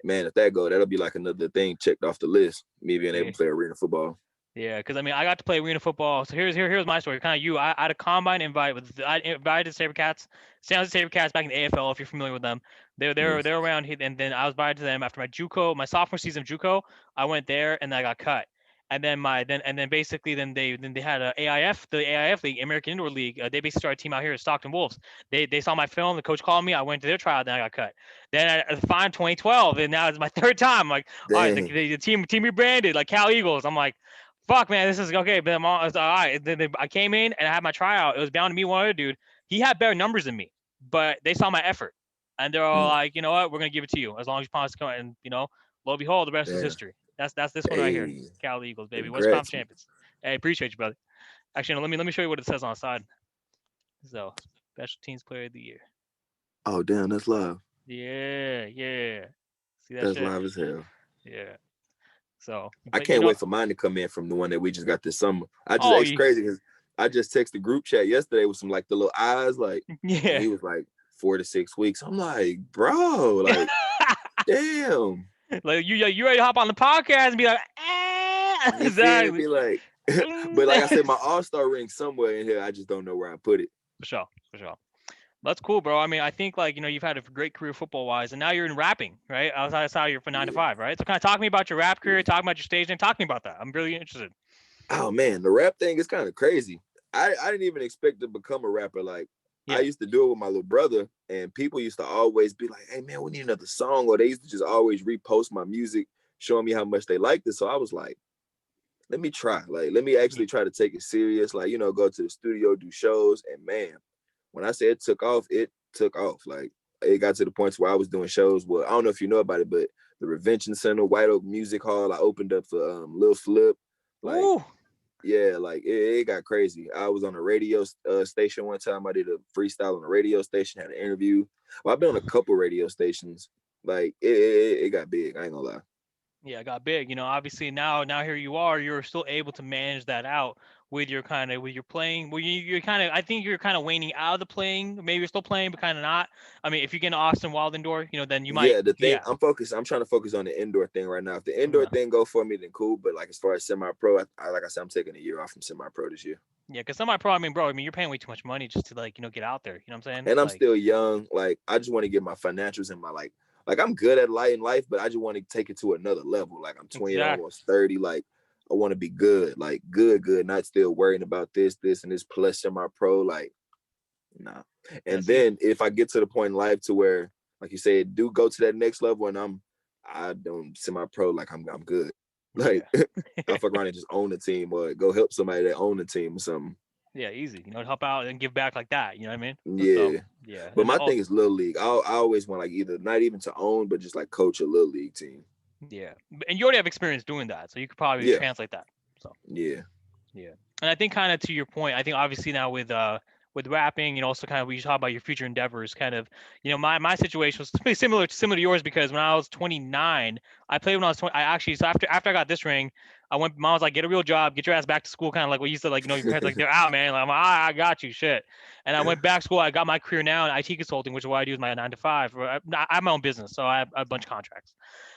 man, if that go, that'll be like another thing checked off the list. Me being able Yeah. to play arena football. Yeah, because I mean, I got to play arena football. So here's my story. Kind of you. I had a combine invite with I invited SaberCats, San Jose SaberCats back in the AFL. If you're familiar with them, they're around here. And then I was invited to them after my sophomore season of JUCO. I went there and I got cut. And then basically they had a AIF, the AIF League, American Indoor League. They basically started a team out here at Stockton Wolves. They saw my film. The coach called me. I went to their trial. Then I got cut. Then I find 2012, and now it's my third time. I'm like, all right, the team rebranded like Cal Eagles. I'm like, fuck, man, this is okay. But all right. Then I came in and I had my tryout. It was bound to me one other dude. He had better numbers than me, but they saw my effort, and they're all like, you know what, we're gonna give it to you as long as you promise to come. And lo and behold, the rest is history. That's this one right here, Hey, Cal Eagles, baby, West Conference congrats. champions. Hey, appreciate you, brother. Actually, no, let me show you what it says on the side. So, special teams player of the year. Oh damn, that's live. Yeah, yeah. See that That's shit? live as hell. Yeah. So, I but can't wait for mine to come in from the one that we just got this summer. oh, It's crazy because I just texted the group chat yesterday with some like the little eyes, like, and yeah. he was like 4 to 6 weeks. I'm like, bro, like, damn. Like you ready to hop on the podcast and be like, You feel exactly. me? Like, but like I said, my all-star ring somewhere in here. I just don't know where I put it. For sure, for sure. That's cool, bro. I mean, I think like you've had a great career football wise, and now you're in rapping, right? That's how you're for 9 to 5, right? So kind of talk to me about your rap career, talk about your stage, and talk to me about that. I'm really interested. Oh man, the rap thing is kind of crazy. I didn't even expect to become a rapper. Like I Yeah. used to do it with my little brother, and people used to always be like, "Hey man, we need another song," or they used to just always repost my music, showing me how much they liked it. So I was like, let me try. Like, let me actually try to take it serious. Like, go to the studio, do shows, and man, when I say it took off, it took off. Like, it got to the point where I was doing shows. Well, I don't know if you know about it, but the Revention Center, White Oak Music Hall, I opened up for Lil Flip. Like, Ooh. yeah, like it got crazy. I was on a radio station one time. I did a freestyle on a radio station, had an interview. Well, I've been on a couple radio stations. Like, it got big. I ain't gonna lie. Yeah, it got big. Obviously now here you are. You're still able to manage that out with your playing. Well, you're kind of. I think you're kind of waning out of the playing. Maybe you're still playing, but kind of not. I mean, if you get into Austin Wild Indoor, then you might. Yeah, the thing Yeah. I'm focused. I'm trying to focus on the indoor thing right now. If the indoor Yeah. thing go for me, then cool. But like as far as semi-pro, I like I said, I'm taking a year off from semi-pro this year. Yeah, because semi-pro. I mean, bro. I mean, you're paying way too much money just to get out there. You know what I'm saying? And I'm Like, still young. Like I just want to get my financials and my like I'm good at light in life, but I just want to take it to another level. Like I'm 20, exactly. almost 30. Like I want to be good, like good, not still worrying about this, and this plus semi-pro. Like, nah. And then if I get to the point in life to where, like you said, do go to that next level, and I don't semi-pro, like I'm good. Like I'll fuck around and just own the team, or go help somebody that own the team or something. Yeah, easy. Help out and give back like that. You know what I mean? Yeah. So, yeah. But my thing is little league. I always want like either not even to own, but just like coach a little league team. Yeah, and you already have experience doing that, so you could probably translate that. So yeah. And I think kind of to your point, I think obviously now with rapping, also kind of we talk about your future endeavors. Kind of, my situation was pretty similar to yours, because when I was 29, I played when I was 20. I actually, so after I got this ring, mom was like, get a real job, get your ass back to school, kind of like what you said, like your parents like, they're out, man. Like, I got you, shit. And I went back to school. I got my career now in IT consulting, which is what I do with my 9 to 5. I have my own business, so I have a bunch of contracts.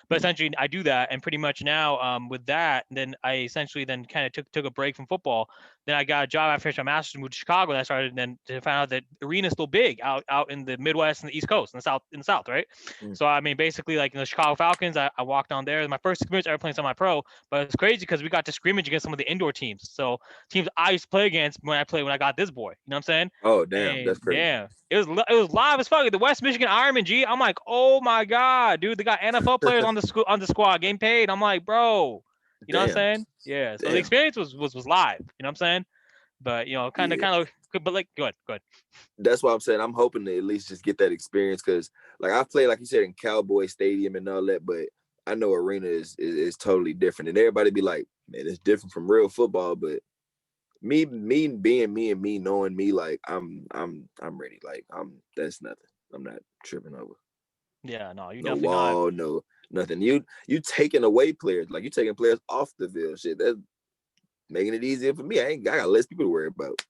But essentially, I do that, and pretty much now, with that, then I essentially then kind of took a break from football. Then I got a job. I finished my master's, moved to Chicago, and I started then to find out that arena's still big out in the Midwest and the East Coast and the South, right? So I mean, basically, like in the Chicago Falcons, I walked on there. My first experience ever playing semi-pro, but it's crazy because we got to scrimmage against some of the indoor teams. So teams I used to play against when I got this boy. You know what I'm saying? Oh damn, And that's crazy. yeah, it was live as fuck. The West Michigan Ironman, G. I'm like, oh my god, dude, they got NFL players on the squad getting paid. I'm like, bro, you know what I'm saying? Yeah. So the experience was live. You know what I'm saying? But kind of, but like, go ahead. That's why I'm saying I'm hoping to at least just get that experience, because like I've played, like you said, in Cowboy Stadium and all that, but I know arena is totally different, and everybody be like, man, it's different from real football. But me being me and me knowing me, like I'm ready. Like that's nothing. I'm not tripping over. Yeah, no, you No definitely not. wall, no nothing. You taking away players, like you taking players off the field. Shit, that's making it easier for me. I got less people to worry about.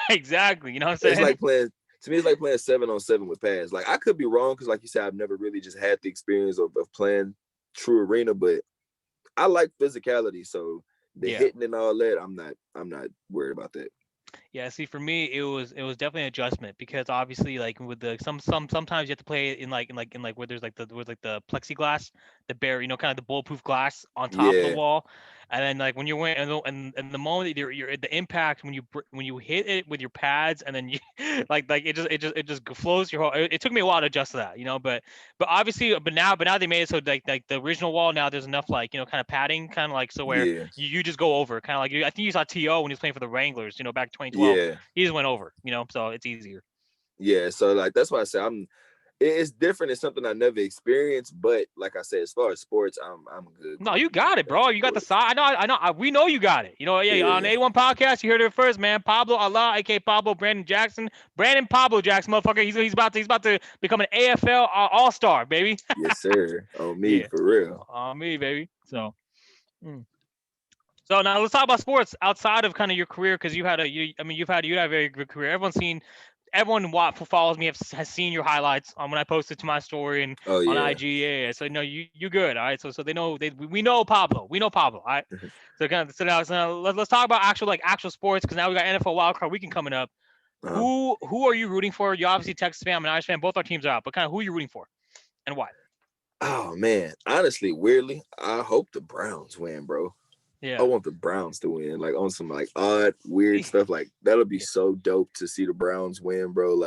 Exactly. You know what I'm It's saying? like playing. To me, it's like playing 7-on-7 with pads. Like I could be wrong because, like you said, I've never really just had the experience of playing true arena, but I like physicality. So the Yeah. hitting and all that, I'm not worried about that. Yeah, see, for me, it was definitely an adjustment because obviously, like with the sometimes you have to play in like where there's like the plexiglass, the bare, kind of the bulletproof glass on top of the Yeah, wall, and then like when you're wearing and the moment that you're the impact when you hit it with your pads and then you like it just flows your whole. It took me a while to adjust to that, but obviously, but now they made it so like the original wall now there's enough like kind of padding, kind of like so where yeah, you just go over, kind of like I think you saw To when he was playing for the Wranglers, back in 2012. yeah, He just went over, so it's easier. yeah. So like that's why I say it's different. It's something I never experienced, but like I said, as far as sports, I'm good No, going you into got it, back bro. to You got the sports. side. I know. We know you got it. Yeah. On Yeah, A1 podcast, you heard it first, man. Pablo Allah, aka Pablo Brandon Jackson, Brandon Pablo Jackson, motherfucker. He's about to become an AFL All Star, baby. yes, sir. On me Yeah, for real. on me, baby. So. mm. So now let's talk about sports outside of kind of your career because you had a very good career. Everyone who follows me has seen your highlights on when I posted to my story and Oh on yeah. IG. Yeah, so no, you good. All right, so they know we know Pablo. We know Pablo. All right. So now let's talk about actual sports because now we got NFL wildcard weekend coming up. Uh-huh. Who are you rooting for? You obviously Texas fan, I'm an Irish fan. Both our teams are out, but kind of who are you rooting for and why? Oh man, honestly, weirdly, I hope the Browns win, bro. I Yeah. want the Browns to win, like on some like odd, weird stuff. Like that'll be Yeah. so dope to see the Browns win, bro.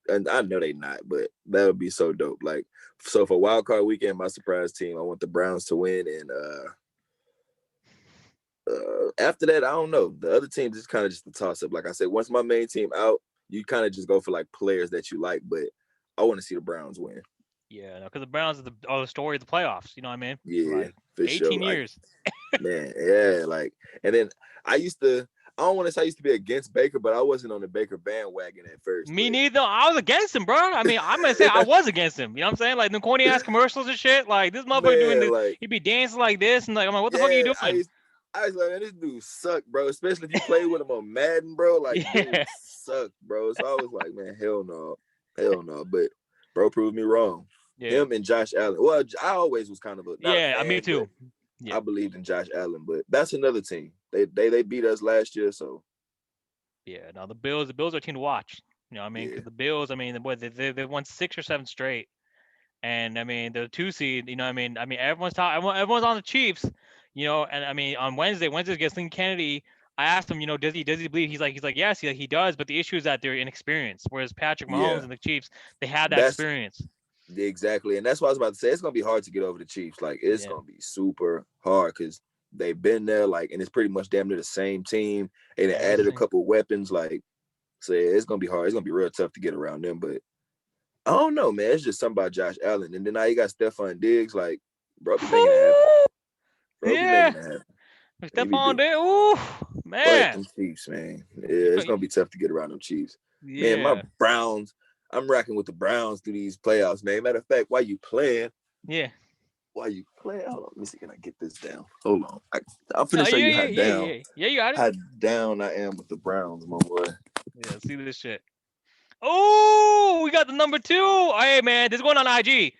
And I know they not, but that would be so dope. Like, so for wild card weekend, my surprise team, I want the Browns to win, and after that, I don't know. The other team just kind of just a toss up. Like I said, once my main team out, you kind of just go for like players that you like. But I want to see the Browns win. Yeah, no, because the Browns are the story of the playoffs. You know what I mean? Yeah, Like for sure. 18 Like years. man, yeah, like, and then I used to. I don't want to say I used to be against Baker, but I wasn't on the Baker bandwagon at first. Me neither. I was against him, bro. I mean, I'm gonna say I But was against him. You know what I'm saying? Like the corny ass commercials and shit. Like this motherfucker doing man, this, like, he be dancing like this, and like I'm like, what the fuck are you yeah, doing? I was like, man, this dude suck, bro. Especially if you play with him on Madden, bro. Like, dude Yeah, suck, bro. So I was like, man, hell no, hell no. But bro proved me wrong. yeah, Him and Josh Allen. Well, I always was kind of not a yeah. Me fan, but too. Yeah, I believed in Josh Allen. But that's another team. They beat us last year, so yeah. Now the Bills are a team to watch. You know what I mean? yeah, Because the Bills, I mean, they won 6 or 7 straight, and I mean the 2 seed. You know what I mean? Everyone's talking. Everyone's on the Chiefs. And I mean on Wednesday against Lincoln Kennedy. I asked him, does he believe? He's like, yes, he does. But the issue is that they're inexperienced. Whereas Patrick Mahomes yeah. and the Chiefs, they have that That's experience. exactly, and that's what I was about to say. It's gonna be hard to get over the Chiefs. Like it's Yeah, gonna be super hard because they've been there, like, and it's pretty much damn near the same team. And they added a everything. couple weapons, like, so yeah, it's gonna be hard. It's gonna be real tough to get around them. But I don't know, man. It's just something about Josh Allen, and then now you got Stephon Diggs. Like, bro, be making it happen. Bro, be Yeah, making it happen. He be Stephon doing. Diggs. Ooh, But man. them Chiefs, man, yeah, You it's feel- gonna be tough to get around them Chiefs. Man, my Yeah, Browns. I'm racking with the Browns through these playoffs, man. Matter of fact, why you playing? yeah. While you play, hold on, let me see. Can I get this down? Hold on. I'm No, finna show yeah, you yeah, yeah, yeah. Yeah, you got it. how down I am with the Browns, my boy. Yeah, see this shit. Oh, we got the number 2. Hey, man, this is going on IG.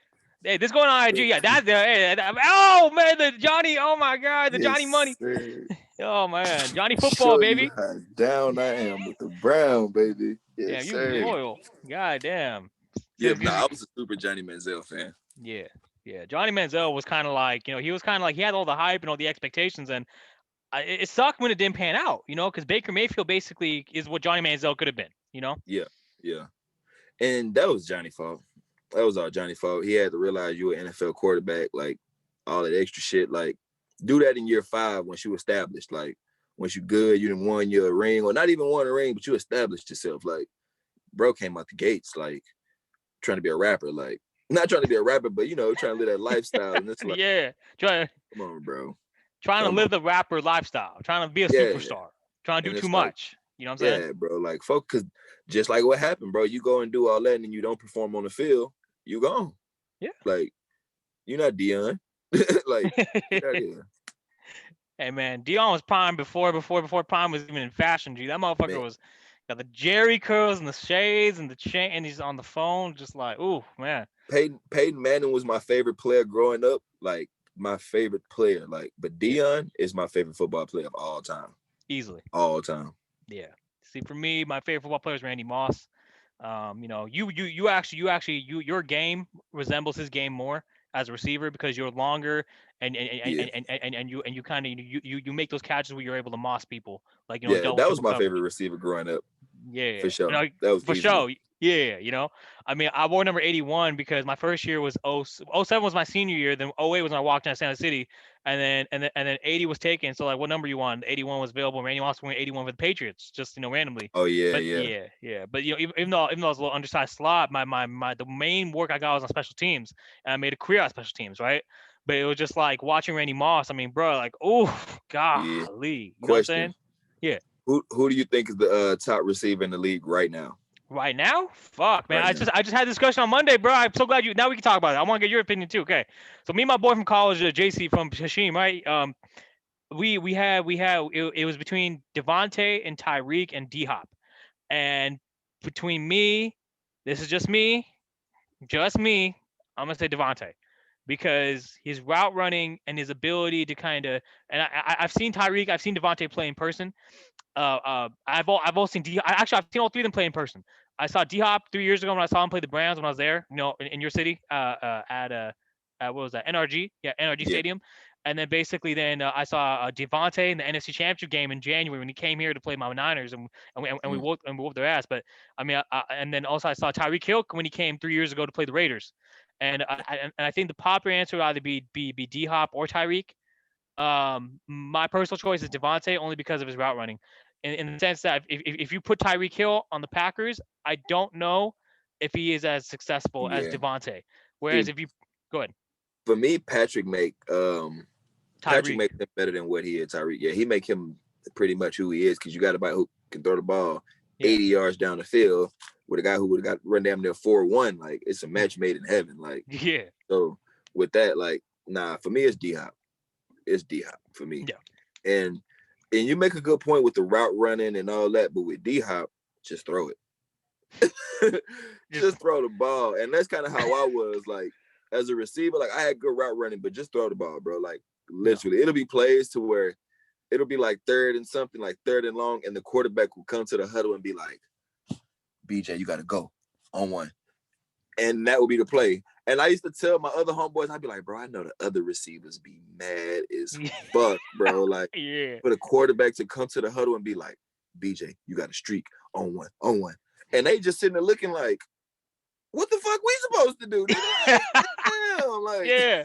Hey, this is going on IG. Yeah, that's the. Hey, oh man, the Johnny. Oh my God, the Johnny Yes, money. sir. Oh man, Johnny football, Show you baby. how down I am with the Brown, baby. Damn, Yes, you sir. loyal. God damn. Yeah, So, but nah, I was a super Johnny Manziel fan. yeah, yeah. Johnny Manziel was kind of like, he was kind of like he had all the hype and all the expectations, and it sucked when it didn't pan out, because Baker Mayfield basically is what Johnny Manziel could have been. Yeah, yeah. And that was Johnny's fault. That was all Johnny's fault. He had to realize you were an NFL quarterback, like all that extra shit. Like, do that in year 5 once you established. Like, once you good, you didn't won your ring, or not even won a ring, but you established yourself. Like, bro came out the gates, like, trying to be a rapper. Like, not trying to be a rapper, but, trying to live that lifestyle. And it's like, Yeah, try. come on, bro. trying to Come live on. the rapper lifestyle, trying to be a Yeah. superstar, trying to do And too it's like, much. You know what I'm saying? yeah, bro. Like, folk, cause just like what happened, bro. You go and do all that, and then you don't perform on the field. You gone. Like, you're not Dion. Like, get out of Yeah. here, Hey man, Dion was prime before prime was even in fashion. G, that motherfucker man. was got the Jerry curls and the shades and the chain, and he's on the phone, just like, ooh man, Peyton Manning was my favorite player growing up. Like, my favorite player. Like, but yeah, Dion is my favorite football player of all time. easily, All time. yeah. See, for me, my favorite football player is Randy Moss. You your game resembles his game more as a receiver because you're longer Yeah. and you kind of you make those catches where you're able to moss people like Yeah. double That was triple my favorite coverage. receiver growing up. Yeah, For sure. no, That was for easily. sure. Yeah, I mean, I wore number 81 because my first year was oh 07 was my senior year. Then 08 was when I walked into Santa City, and then 80 was taken. So like, what number you want? 81 was available. Randy Moss went 81 for the Patriots, just randomly. Oh yeah, But yeah. yeah. But even though I was a little undersized slot, my the main work I got was on special teams, and I made a career on special teams, right? But it was just like watching Randy Moss. I mean, bro, like, oh, Yeah. golly, you know what I'm Question. saying? Yeah. Who do you think is the top receiver in the league right now? Right now? Fuck, man. Right I now. just I just had a discussion on Monday, bro. I'm so glad you. Now we can talk about it. I want to get your opinion too. Okay. So me and my boy from college, JC from Hashim, right? It was between Devontae and Tyreek and D Hop, and between me, this is just me. I'm gonna say Devontae because his route running and his ability to kind of and I've seen Tyreek, I've seen Devontae play in person. I've all seen I've seen all three of them play in person. I saw D Hop 3 years ago when I saw him play the Browns when I was there, in your city, what was that, NRG? Yeah, NRG Yeah. Stadium. And then basically, then I saw Devontae in the NFC Championship game in January when he came here to play my Niners, and we Mm. whooped their ass. But I mean, and then also I saw Tyreek Hill when he came 3 years ago to play the Raiders. And I think the popular answer would either be D Hop or Tyreek. My personal choice is Devontae only because of his route running, in the sense that if you put Tyreek Hill on the Packers, I don't know if he is as successful as Yeah. Devontae. Whereas See, if you go ahead, for me, Patrick Tyreek, makes him better than what he is. Tyreek. Yeah, he make him pretty much who he is because you got a guy who can throw the ball yeah, 80 yards down the field with a guy who would have got run damn near 4-1. Like, it's a match made in heaven. Like, yeah, so with that, like, nah, for me it's D Hop. It's D Hop for me. yeah, And you make a good point with the route running and all that, but with D Hop, just throw it. just Just throw the ball. And that's kind of how I was, like, as a receiver. Like, I had good route running, but just throw the ball, bro. Like, yeah, literally, it'll be plays to where it'll be like third and something, like third and long, and the quarterback will come to the huddle and be like, BJ, you got to go on one. And that would be the play. And I used to tell my other homeboys, I'd be like, bro, I know the other receivers be mad as fuck, bro. Like, yeah, for the quarterback to come to the huddle and be like, BJ, you got a streak on one. And they just sitting there looking like, what the fuck we supposed to do? Damn, like, yeah.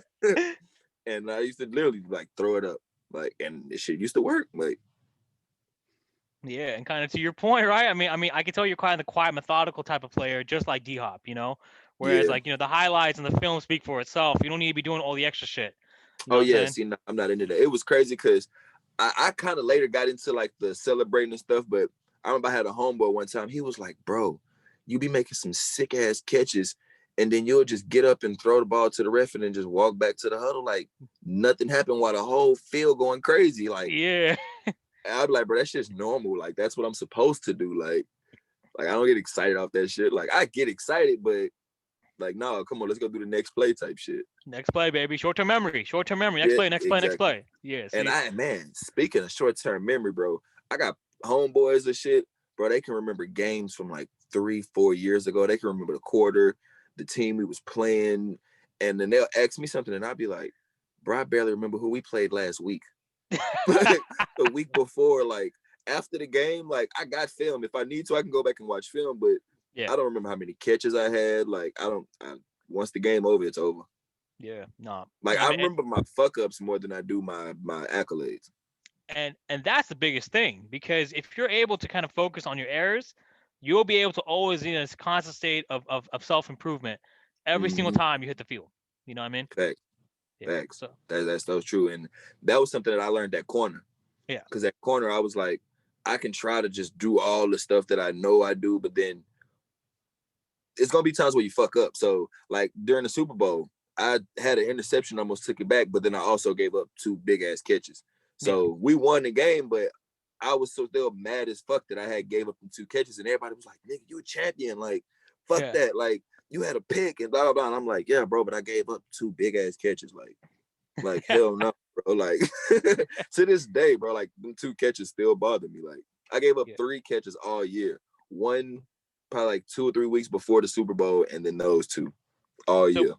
and I used to literally like throw it up. Like, and this shit used to work. Like, Yeah, and kind of to your point, right? I mean, I can tell you're quite the quiet, methodical type of player, just like D Hop, Whereas, yeah. like, the highlights and the film speak for itself. You don't need to be doing all the extra shit. You know Oh what I'm yeah. saying? See, no, I'm not into that. It was crazy because I kind of later got into like the celebrating and stuff, but I remember I had a homeboy one time. He was like, bro, you be making some sick ass catches, and then you'll just get up and throw the ball to the ref and then just walk back to the huddle like nothing happened while the whole field going crazy. Like, Yeah, I'd be like, bro, that's just normal. Like, that's what I'm supposed to do. Like I don't get excited off that shit. Like, I get excited, but like, no, come on, let's go do the next play type shit. next play, baby. Short-term memory. Short-term memory. Next Yeah, play. Next play. Next exactly. play. Yeah. And See. man, speaking of short-term memory, bro, I got homeboys and shit, bro. They can remember games from like 3-4 years ago. They can remember the quarter, the team we was playing, and then they'll ask me something, and I'll be like, bro, I barely remember who we played last week. Like, the week before, like after the game, like I got film. If I need to, I can go back and watch film, but Yeah. I don't remember how many catches I had. Like, once the game over, it's over. Yeah. No. Like, I I mean, remember my fuck ups more than I do my accolades. and that's the biggest thing, because if you're able to kind of focus on your errors, you'll be able to always be in this constant state of self improvement every single Mm-hmm. time you hit the field. You know what I mean? Fact. Yeah. Facts. So That's so true. And that was something that I learned at corner. yeah. Because at corner, I was like, I can try to just do all the stuff that I know I do, but then it's gonna be times where you fuck up. So like during the Super Bowl, I had an interception, almost took it back, but then I also gave up 2 big ass catches. Yeah. So we won the game, but I was so still mad as fuck that I had gave up them 2 catches, and everybody was like, "Nigga, you a champion! Like, fuck Yeah. that! Like, you had a pick and blah blah blah." And I'm like, "Yeah, bro, but I gave up 2 big ass catches. Like hell no, bro. Like to this day, bro, like them 2 catches still bother me. Like I gave up Yeah. 3 catches all year. One probably like 2 or 3 weeks before the Super Bowl, and then those 2 all So year.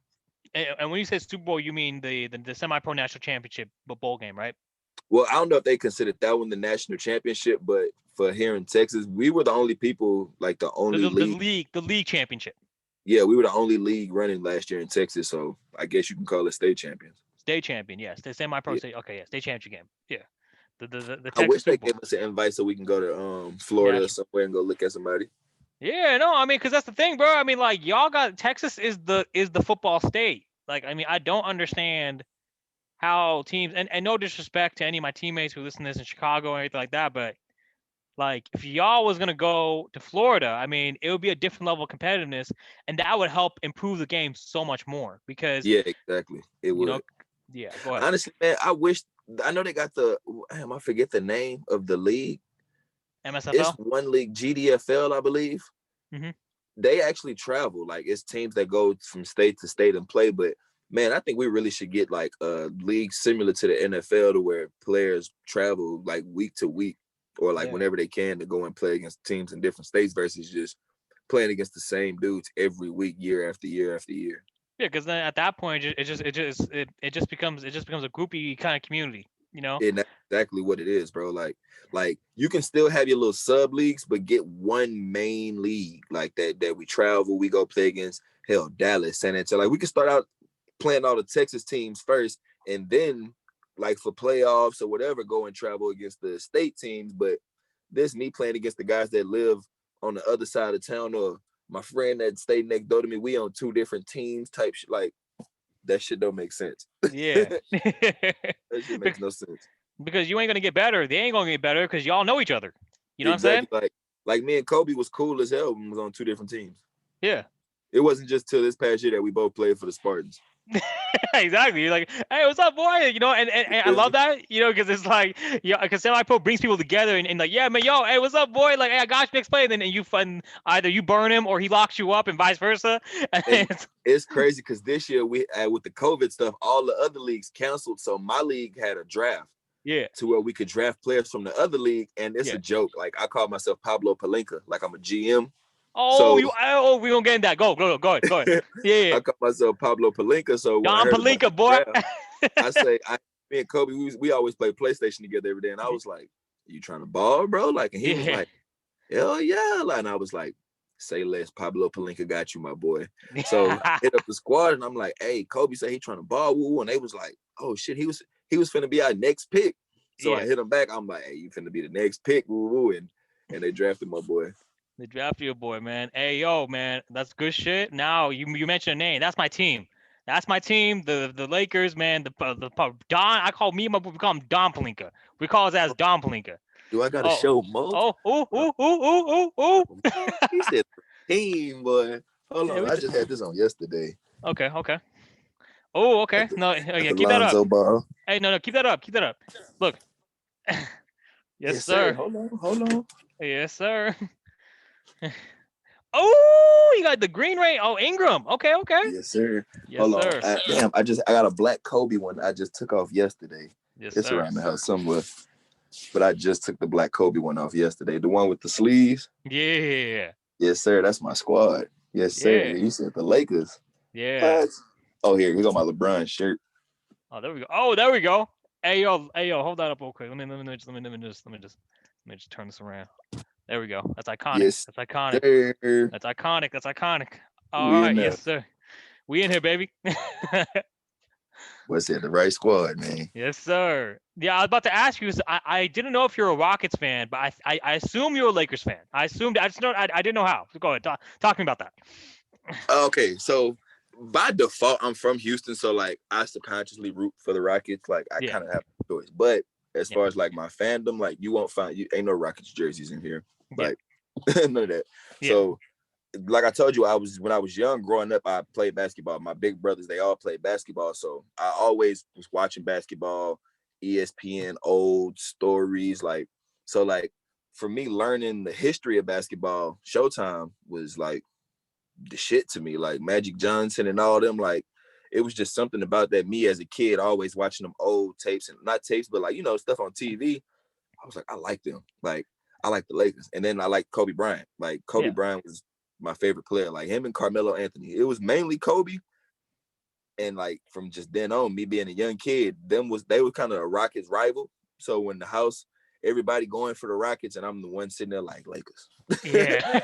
and when you say Super Bowl, you mean the semi-pro national championship bowl game, right? Well, I don't know if they considered that one the national championship, but for here in Texas, we were the only people, like the The, only the, the league. league the league championship. Yeah, we were the only league running last year in Texas, so I guess you can call it state champions. State champion, yes. The semi-pro Yeah. state. Okay, yeah. State championship game. Yeah. The I Texas wish they Super Bowl. gave us an invite so we can go to Florida or National. somewhere and go look at somebody. Yeah, no, I mean, because that's the thing, bro. I mean, like, y'all got Texas is the football state. Like, I mean, I don't understand how teams and no disrespect to any of my teammates who listen to this in Chicago or anything like that, but like if y'all was gonna go to Florida, I mean, it would be a different level of competitiveness, and that would help improve the game so much more because Yeah, exactly. It you know, would. yeah. Go ahead. Honestly, man, I know they got I forget the name of the league. It's MSFL. one league, GDFL, I believe. Mm-hmm. They actually travel. Like it's teams that go from state to state and play. But man, I think we really should get like a league similar to the NFL to where players travel like week to week or like Yeah. whenever they can to go and play against teams in different states versus just playing against the same dudes every week, year after year after year. Yeah, because then at that point, it just becomes a groupie kind of community, you know? And that's exactly what it is, bro. Like you can still have your little sub leagues, but get one main league like that we travel, we go play against hell, Dallas, San Antonio. Like we can start out playing all the Texas teams first, and then like for playoffs or whatever, go and travel against the state teams. But this me playing against the guys that live on the other side of town or my friend that stayed next door to me, we on 2 different teams type shit. Like that shit don't make sense. Yeah. That shit makes no sense. Because you ain't gonna get better. They ain't gonna get better because y'all know each other. You know what I'm saying? Exactly. Like me and Kobe was cool as hell when we was on 2 different teams. Yeah. It wasn't just till this past year that we both played for the Spartans. Exactly. You're like, hey, what's up, boy? You know, and I love that, you know, because it's like, yeah, because semi-pro brings people together and like, yeah, man, yo, hey, what's up, boy? Like, hey, I got you next play. And then you fun either you burn him or he locks you up and vice versa. And it's crazy because this year we with the COVID stuff, all the other leagues canceled. So my league had a draft. Yeah. To where we could draft players from the other league, and it's a joke. Like I call myself Pablo Palenka, like I'm a GM. Oh, so we gonna get in that. Go ahead. Yeah. I call myself Pablo Palenka. So when I Don heard about Palinka, the boy. draft, me and Kobe, we always play PlayStation together every day, and I was like, "You trying to ball, bro?" Like, and he was like, "Hell yeah!" Like, and I was like, "Say less, Pablo Palenka got you, my boy." So I hit up the squad, and I'm like, "Hey, Kobe said he trying to ball, woo," and they was like, "Oh shit, he was finna be our next pick." So I hit him back. I'm like, "Hey, you finna be the next pick, woo woo," and they drafted my boy. They drafted your boy, man. Hey, yo, man, that's good shit. Now you mentioned a name. That's my team. That's my team. The Lakers, man. The Don. I call me and my boy. We call him Don Palinka. We call his ass Don Palinka. Do I gotta show Mo? Oh. He said team, boy. Hold Yeah, on, I just had this on yesterday. Okay. Oh, okay. No, yeah, The keep that up. Lonzo ball. Hey, no, keep that up. Look. Yes, sir. Hold on. Yes, sir. Oh, you got the green ray. Oh, Ingram. Okay. Yes, sir. Yes, Hold sir. on. Damn, I got a black Kobe one I just took off yesterday. Yes, it's sir. around the house somewhere. But I just took the black Kobe one off yesterday. The one with the sleeves. Yeah. Yes, sir. That's my squad. Yes, sir. Yeah. You said the Lakers. Yeah. What? Oh, here's on my LeBron shirt. Oh, there we go. Oh, there we go. Hey yo, hold that up real quick. Let me just turn this around. There we go. That's iconic. Yes, That's iconic. sir. That's iconic. All right, yes, sir. We in here, baby. What's it? The right squad, man. Yes, sir. Yeah, I was about to ask you. I didn't know if you're a Rockets fan, but I assume you're a Lakers fan. I just know I didn't know how. So go ahead, talk to me about that. Okay, so by default, I'm from Houston, so like I subconsciously root for the Rockets. Like I Yeah, kind of have a choice. But as yeah, far as like my fandom, like you won't find you ain't no Rockets jerseys in here. yeah, Like none of that. yeah, So like I told you, I was when I was young growing up, I played basketball. My big brothers, they all played basketball. So I always was watching basketball, ESPN, old stories, like so like for me learning the history of basketball, Showtime was like the shit to me, like Magic Johnson and all them. Like it was just something about that. Me as a kid, always watching them old tapes and not tapes, but like stuff on TV. I was like, I like them. Like I like the Lakers, and then I like Kobe Bryant. Like Kobe yeah, Bryant was my favorite player. Like him and Carmelo Anthony. It was mainly Kobe, and like from just then on, me being a young kid, they were kind of a Rockets rival. So when the house, everybody going for the Rockets, and I'm the one sitting there like Lakers. yeah.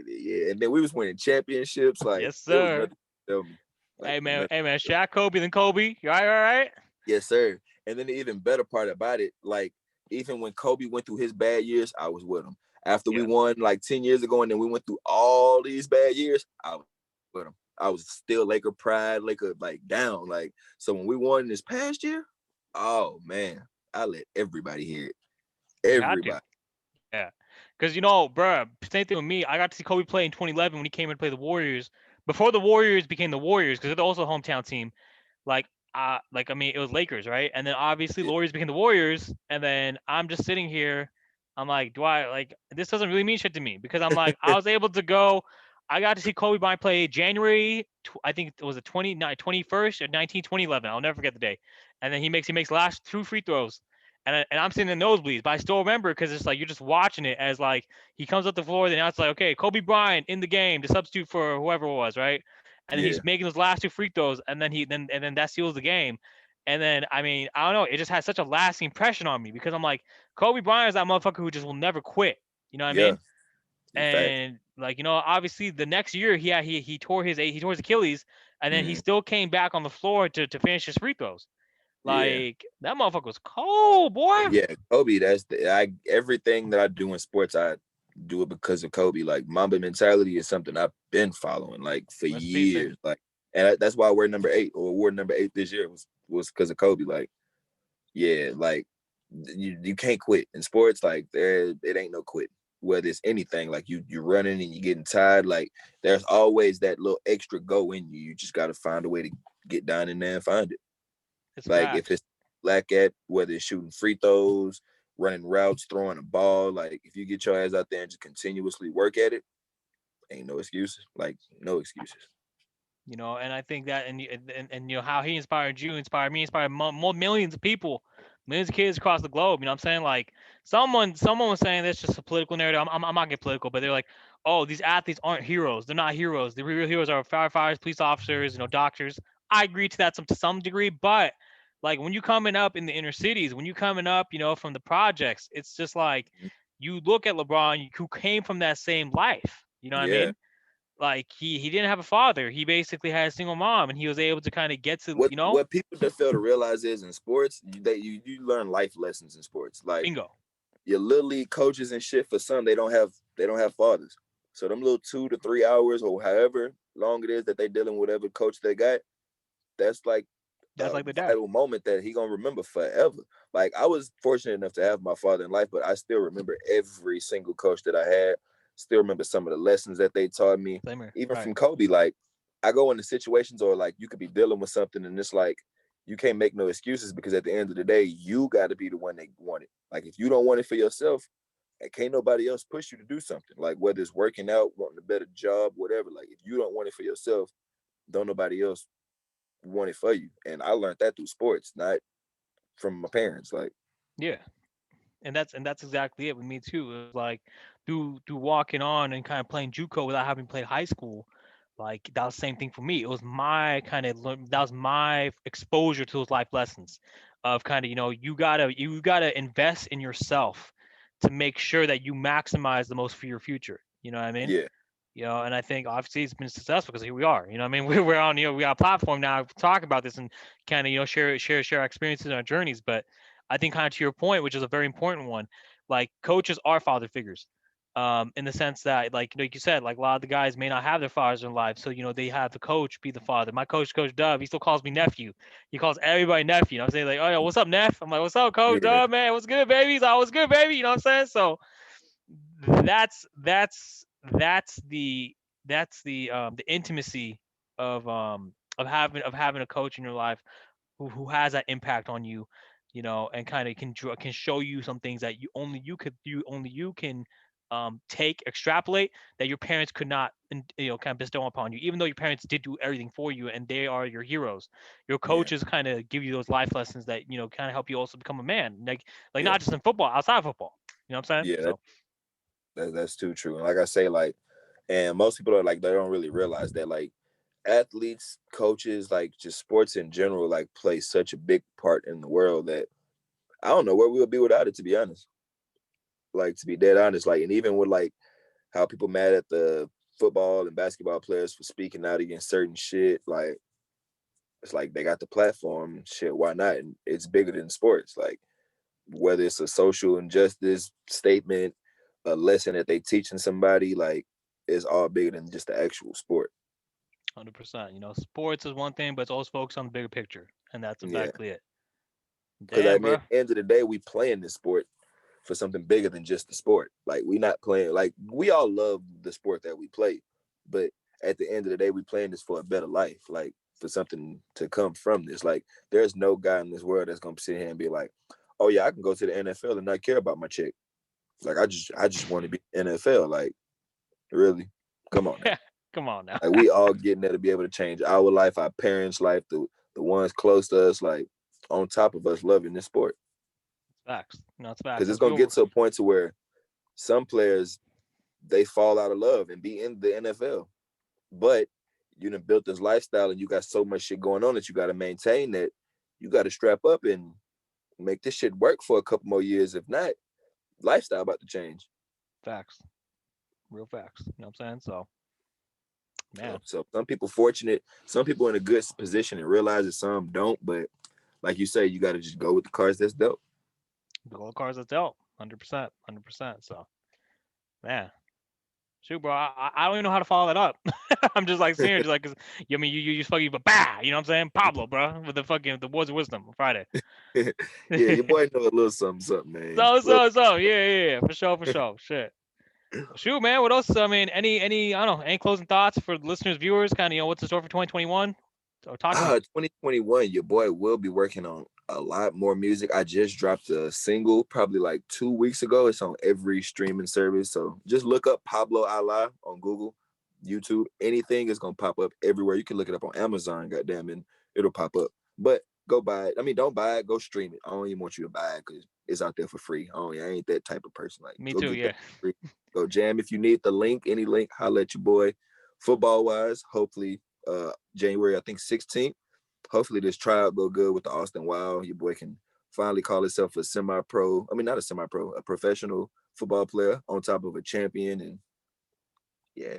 Yeah, and then we was winning championships. Like Yes, it was sir. nothing to tell me. Like nothing. Hey man, Shaq, Kobe, then Kobe. You all right? Yes, sir. And then the even better part about it, like even when Kobe went through his bad years, I was with him. After we Yeah, won like 10 years ago, and then we went through all these bad years, I was with him. I was still Laker pride, Laker like down. Like so when we won this past year, oh man, I let everybody hear it. you got to. Everybody. Yeah, because bruh, same thing with me. I got to see Kobe play in 2011 when he came and played the Warriors. Before the Warriors became the Warriors, because they're also a hometown team. Like, I mean, it was Lakers, right? And then obviously the Yeah. Warriors became the Warriors, and then I'm just sitting here. I'm like, do I like this? Doesn't really mean shit to me because I'm like, I was able to go. I got to see Kobe Bryant play January. I think it was the 21st or 2011. I'll never forget the day. And then he makes the last two free throws, and I'm sitting in the nosebleeds, but I still remember because it's like you're just watching it as like he comes up the floor. Then now it's like, okay, Kobe Bryant in the game to substitute for whoever it was, right? And then Yeah. he's making those last two free throws, and then that seals the game. And then I mean, I don't know, it just has such a lasting impression on me because I'm like, Kobe Bryant is that motherfucker who just will never quit. You know what I Yeah. mean? In fact. And like obviously the next year he tore his Achilles, and then he Mm, still came back on the floor to finish his free throws. yeah. Like that motherfucker was cold, boy. Yeah, Kobe. That's everything that I do in sports. I do it because of Kobe. Like Mamba mentality is something I've been following like for Rest in peace, baby. years. Like, and that's why we're number 8 or award number 8 this year was because of Kobe. Like, yeah, like you can't quit in sports. Like it ain't no quit. Whether it's anything, like you're running and you're getting tired. Like there's always that little extra go in you. You just got to find a way to get down in there and find it. It's Like if facts. it's lack at whether it's shooting free throws, running routes, throwing a ball, like if you get your ass out there and just continuously work at it, ain't no excuses. Like no excuses. And I think that, and how he inspired you, inspired me, inspired more millions of people, millions of kids across the globe. You know what I'm saying? Like someone was saying that's just a political narrative. I'm not getting political, but they're like, oh, these athletes aren't heroes. They're not heroes. The real heroes are firefighters, police officers, doctors. I agree to that to some degree, but like when you coming up in the inner cities, when you coming up, from the projects, it's just like you look at LeBron, who came from that same life. You know what I Yeah. mean? Like he didn't have a father. He basically had a single mom, and he was able to kind of get to What people that fail to realize is in sports, you learn life lessons in sports. Like bingo. your little league coaches and shit, for some they don't have fathers. So them little 2 to 3 hours or however long it is that they dealing with whatever coach they got, that's like That's a like the dad. vital moment that he gonna remember forever. Like I was fortunate enough to have my father in life, but I still remember every single coach that I had. Still remember some of the lessons that they taught me, Same here. even Right. from Kobe. Like I go into situations or like you could be dealing with something and it's like you can't make no excuses because at the end of the day, you got to be the one that want it. Like if you don't want it for yourself, and can't nobody else push you to do something. Like whether it's working out, wanting a better job, whatever. Like if you don't want it for yourself, don't nobody else want it for you. And I learned that through sports, not from my parents. Like, Yeah. And that's exactly it with me too. It was like through walking on and kind of playing JUCO without having played high school. Like that was the same thing for me. It was my that was my exposure to those life lessons of kind of you gotta invest in yourself to make sure that you maximize the most for your future. You know what I mean? yeah, And I think obviously it's been successful because here we are. You know what I mean? We're on, we got a platform now to talk about this and kind of, share our experiences and our journeys. But I think kind of to your point, which is a very important one, like coaches are father figures. in the sense that, like you said, like a lot of the guys may not have their fathers in life, so they have the coach be the father. My coach, Coach Dub, he still calls me nephew. He calls everybody nephew. I'm saying like, oh yeah, what's up, Neff? I'm like, what's up, Coach Yeah, Dub, man? What's good, baby? He's like, what's good, baby? You know what I'm saying? So that's that's that's the intimacy of having a coach in your life who has that impact on you, and kind of can show you some things that you can take, extrapolate, that your parents could not, kind of bestow upon you, even though your parents did do everything for you and they are your heroes. Your yeah, coaches kind of give you those life lessons that kind of help you also become a man, like yeah, not just in football, outside of football. You know what I'm saying? yeah. So That's too true. And like I say, like, and most people are like they don't really realize that like athletes, coaches, like just sports in general, like play such a big part in the world that I don't know where we'll be without it. To be honest, like to be dead honest, like, and even with like how people mad at the football and basketball players for speaking out against certain shit, like it's like they got the platform, shit. Why not? And it's bigger than sports. Like whether it's a social injustice statement, a lesson that they teaching somebody, like it's all bigger than just the actual sport. 100%. Sports is one thing, but it's always focused on the bigger picture, and that's Yeah, exactly it. because I Damn, mean, bro. at the end of the day, we playing this sport for something bigger than just the sport. Like we not playing. Like we all love the sport that we play, but at the end of the day, we playing this for a better life. Like for something to come from this. Like there's no guy in this world that's gonna sit here and be like, "Oh yeah, I can go to the NFL and not care about my check." Like I just want to be NFL. Like really, come on now. Come on now. Like we all getting there to be able to change our life, our parents' life, the ones close to us, like on top of us loving this sport. Facts. No, it's facts. Because And it's gonna get people, to a point to where some players they fall out of love and be in the NFL. But you done built this lifestyle and you got so much shit going on that you gotta maintain that you gotta strap up and make this shit work for a couple more years. If not, lifestyle about to change. facts. Real facts. You know what I'm saying? So, man, So some people fortunate, some people in a good position and realize it, some don't. But like you say, you got to just go with the cards that's dealt. the gold cards that's dealt. 100%. 100%. So, man. Shoot, bro. I don't even know how to follow that up. I'm just like seeing, just like, 'cause, I mean, you just fucking, but bah, you know what I'm saying? Pablo, bro, with the words of wisdom on Friday. Yeah, your boy know a little something, something, man. Yeah, for sure, for sure. Shit. Well, shoot, man. What else? I mean, I don't know, any closing thoughts for listeners, viewers? Kind of, what's the story for 2021? So talk to me. 2021, your boy will be working on a lot more music. I just dropped a single probably like 2 weeks ago. It's on every streaming service. So just look up Pablo Allah on Google, YouTube, anything is gonna pop up everywhere. You can look it up on Amazon, goddamn, and it'll pop up. But go buy it. I mean, don't buy it, go stream it. I don't even want you to I because it's out there for free. I ain't that type of person. Like Me go too. get that Yeah. for free. Go jam if you need the link, any link, holla at your boy. Football wise, hopefully January, I think 16th. Hopefully this tryout go good with the Austin Wild. Your boy can finally call himself a semi-pro. I mean, not a semi-pro, a professional football player on top of a champion. And yeah.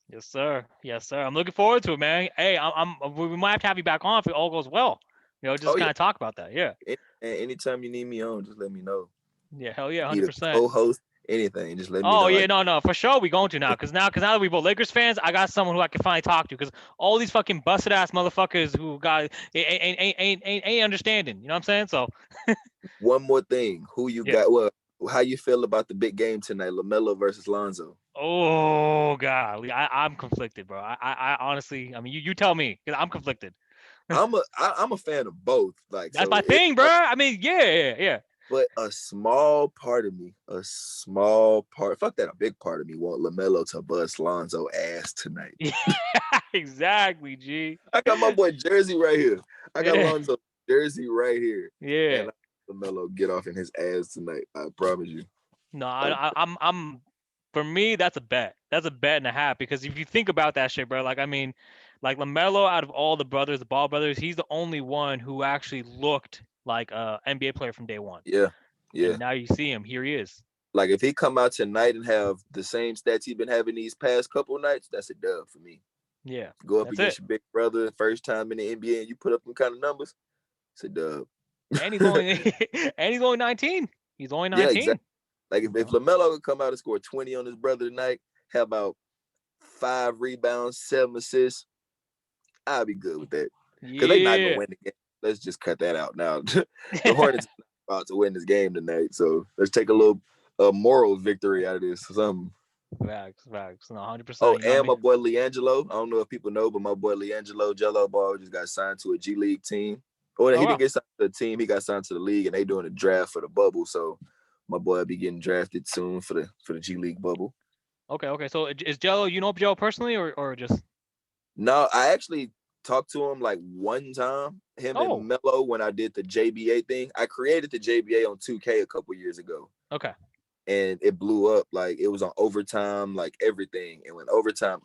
Yes, sir. Yes, sir. I'm looking forward to it, man. Hey, we might have to have you back on if it all goes well. Just Oh kind yeah. of talk about that. Yeah. Anytime you need me on, just let me know. Yeah. Hell yeah. Need a 100%. co-host, anything. Just let me Oh know. yeah, no, for sure we going to now, cause now that we both Lakers fans, I got someone who I can finally talk to, cause all these fucking busted ass motherfuckers who got ain't understanding, you know what I'm saying? So One more thing. Who you yeah. got? Well, how you feel about the big game tonight? Lamelo versus Lonzo. Oh god, I'm conflicted, bro. I honestly, I mean, you tell me, cause I'm conflicted. I'm a fan of both. Like That's so, my thing, bro. I mean, yeah. but a small part of me, a small part, fuck that, a big part of me want Lamelo to bust Lonzo ass tonight. Yeah, exactly, G. I got my boy Jersey right here. I got Yeah, Lonzo Jersey right here. yeah. And Lamelo get off in his ass tonight. I promise you. No, I, I'm. For me, that's a bet. That's a bet and a half, because if you think about that shit, bro, like I mean, like Lamelo, out of all the brothers, the Ball brothers, he's the only one who actually looked like a NBA player from day one. yeah, yeah. And now you see him, here he is. Like if he come out tonight and have the same stats he been having these past couple of nights, that's a dub for me. Yeah, Go up that's it. against your big brother, first time in the NBA, and you put up them kind of numbers, it's a dub. And he's only and he's only 19. He's only Yeah, 19. exactly. Like if Lamelo would come out and score 20 on his brother tonight, have about 5 rebounds, 7 assists, I'll be good with that. Because they not gonna win the game. Let's just cut that out now. The Hornets are about to win this game tonight, so let's take a little moral victory out of this. Something. Facts. No, 100%. Oh, and my boy LiAngelo. I don't know if people know, but my boy LiAngelo Jello Ball just got signed to a G League team. He didn't get signed to the team. He got signed to the league, and they doing a draft for the bubble. So my boy will be getting drafted soon for the G League bubble. Okay. So is Jello? You know Jello personally, or just? No, I actually talked to him like one time. Him and Melo when I did the JBA thing. I created the JBA on 2K a couple years ago. Okay. And it blew up. Like it was on overtime, like everything. And when overtime,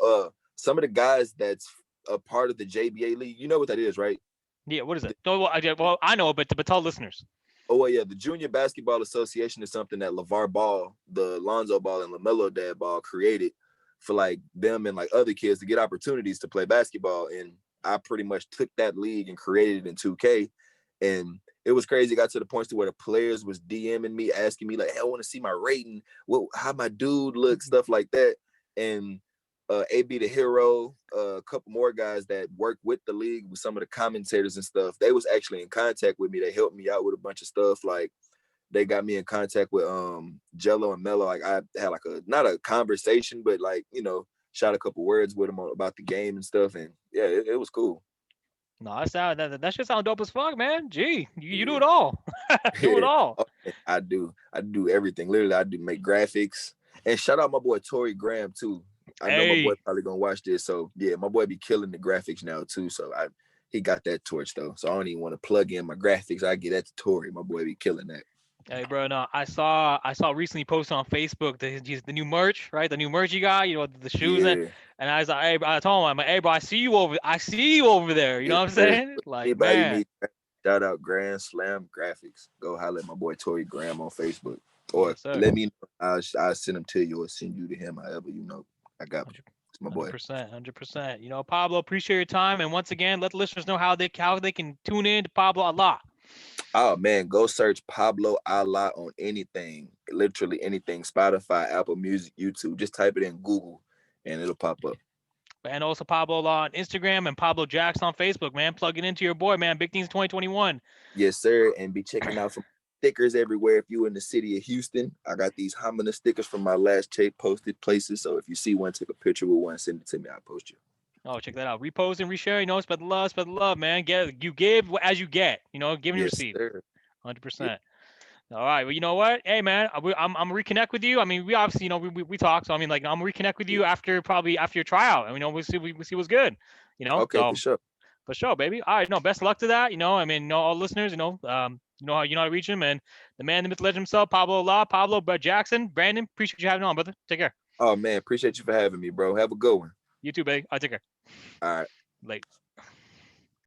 some of the guys that's a part of the JBA league, you know what that is, right? Yeah, what is it? Well, I know, but tell listeners. Oh, well, yeah. The Junior Basketball Association is something that LeVar Ball, the Lonzo Ball, and Lamelo dad Ball created for like them and like other kids to get opportunities to play basketball. And I pretty much took that league and created it in 2K. And it was crazy. It got to the point to where the players was DMing me, asking me like, hey, I want to see my rating, how my dude looks, stuff like that. And AB the Hero, a couple more guys that work with the league with some of the commentators and stuff, they was actually in contact with me. They helped me out with a bunch of stuff. Like they got me in contact with Jello and Melo. Like I had like not a conversation, but like, shot a couple words with them about the game and stuff. And yeah, it was cool. No, that shit sound dope as fuck, man. Gee, you do it all. Do it all. I do everything. Literally, I do make graphics. And shout out my boy Tory Graham too. I know my boy probably gonna watch this. So yeah, my boy be killing the graphics now too. So he got that torch though. So I don't even want to plug in my graphics. I get that to Tory. My boy be killing that. Hey, bro, no, I saw recently posted on Facebook the new merch, right? The new merch you got, the shoes, and I was like, hey, I told him, I'm like, hey, bro, I see you over there. You know what I'm saying? Like, man. Shout out Grand Slam Graphics. Go holler at my boy Tory Graham on Facebook, or let me know. I'll send him to you or send you to him. However, I got it's my boy. 100%. Pablo, appreciate your time, and once again, let the listeners know how they can tune in to Pablo a lot. Oh man, go search Pablo Allah on anything, literally anything. Spotify, Apple Music, YouTube. Just type it in Google and it'll pop up. And also Pablo Allah on Instagram and Pablo Jackson on Facebook, man. Plug it into your boy, man. Big things 2021. Yes, sir. And be checking out some stickers everywhere. If you in the city of Houston, I got these Homina stickers from my last tape posted places. So if you see one, take a picture with one, send it to me. I'll post you. Oh, check that out. Repost and reshare. Spread the love, man. You give as you get. Give and receive. 100%. Yep. All right. Well, you know what? Hey, man, I'm gonna reconnect with you. I mean, we obviously, we talk. So I mean, like, I'm gonna reconnect with you after your tryout, and we'll see what's good. Okay, so, for sure. For sure, baby. All right. No, best of luck to that. I mean, all listeners, you know how to reach him, and the man, the myth, legend himself, Pablo Allah, Pablo Jackson, Brandon. Appreciate you having on, brother. Take care. Oh man, appreciate you for having me, bro. Have a good one. You too, baby. I'll take care. All right. Late.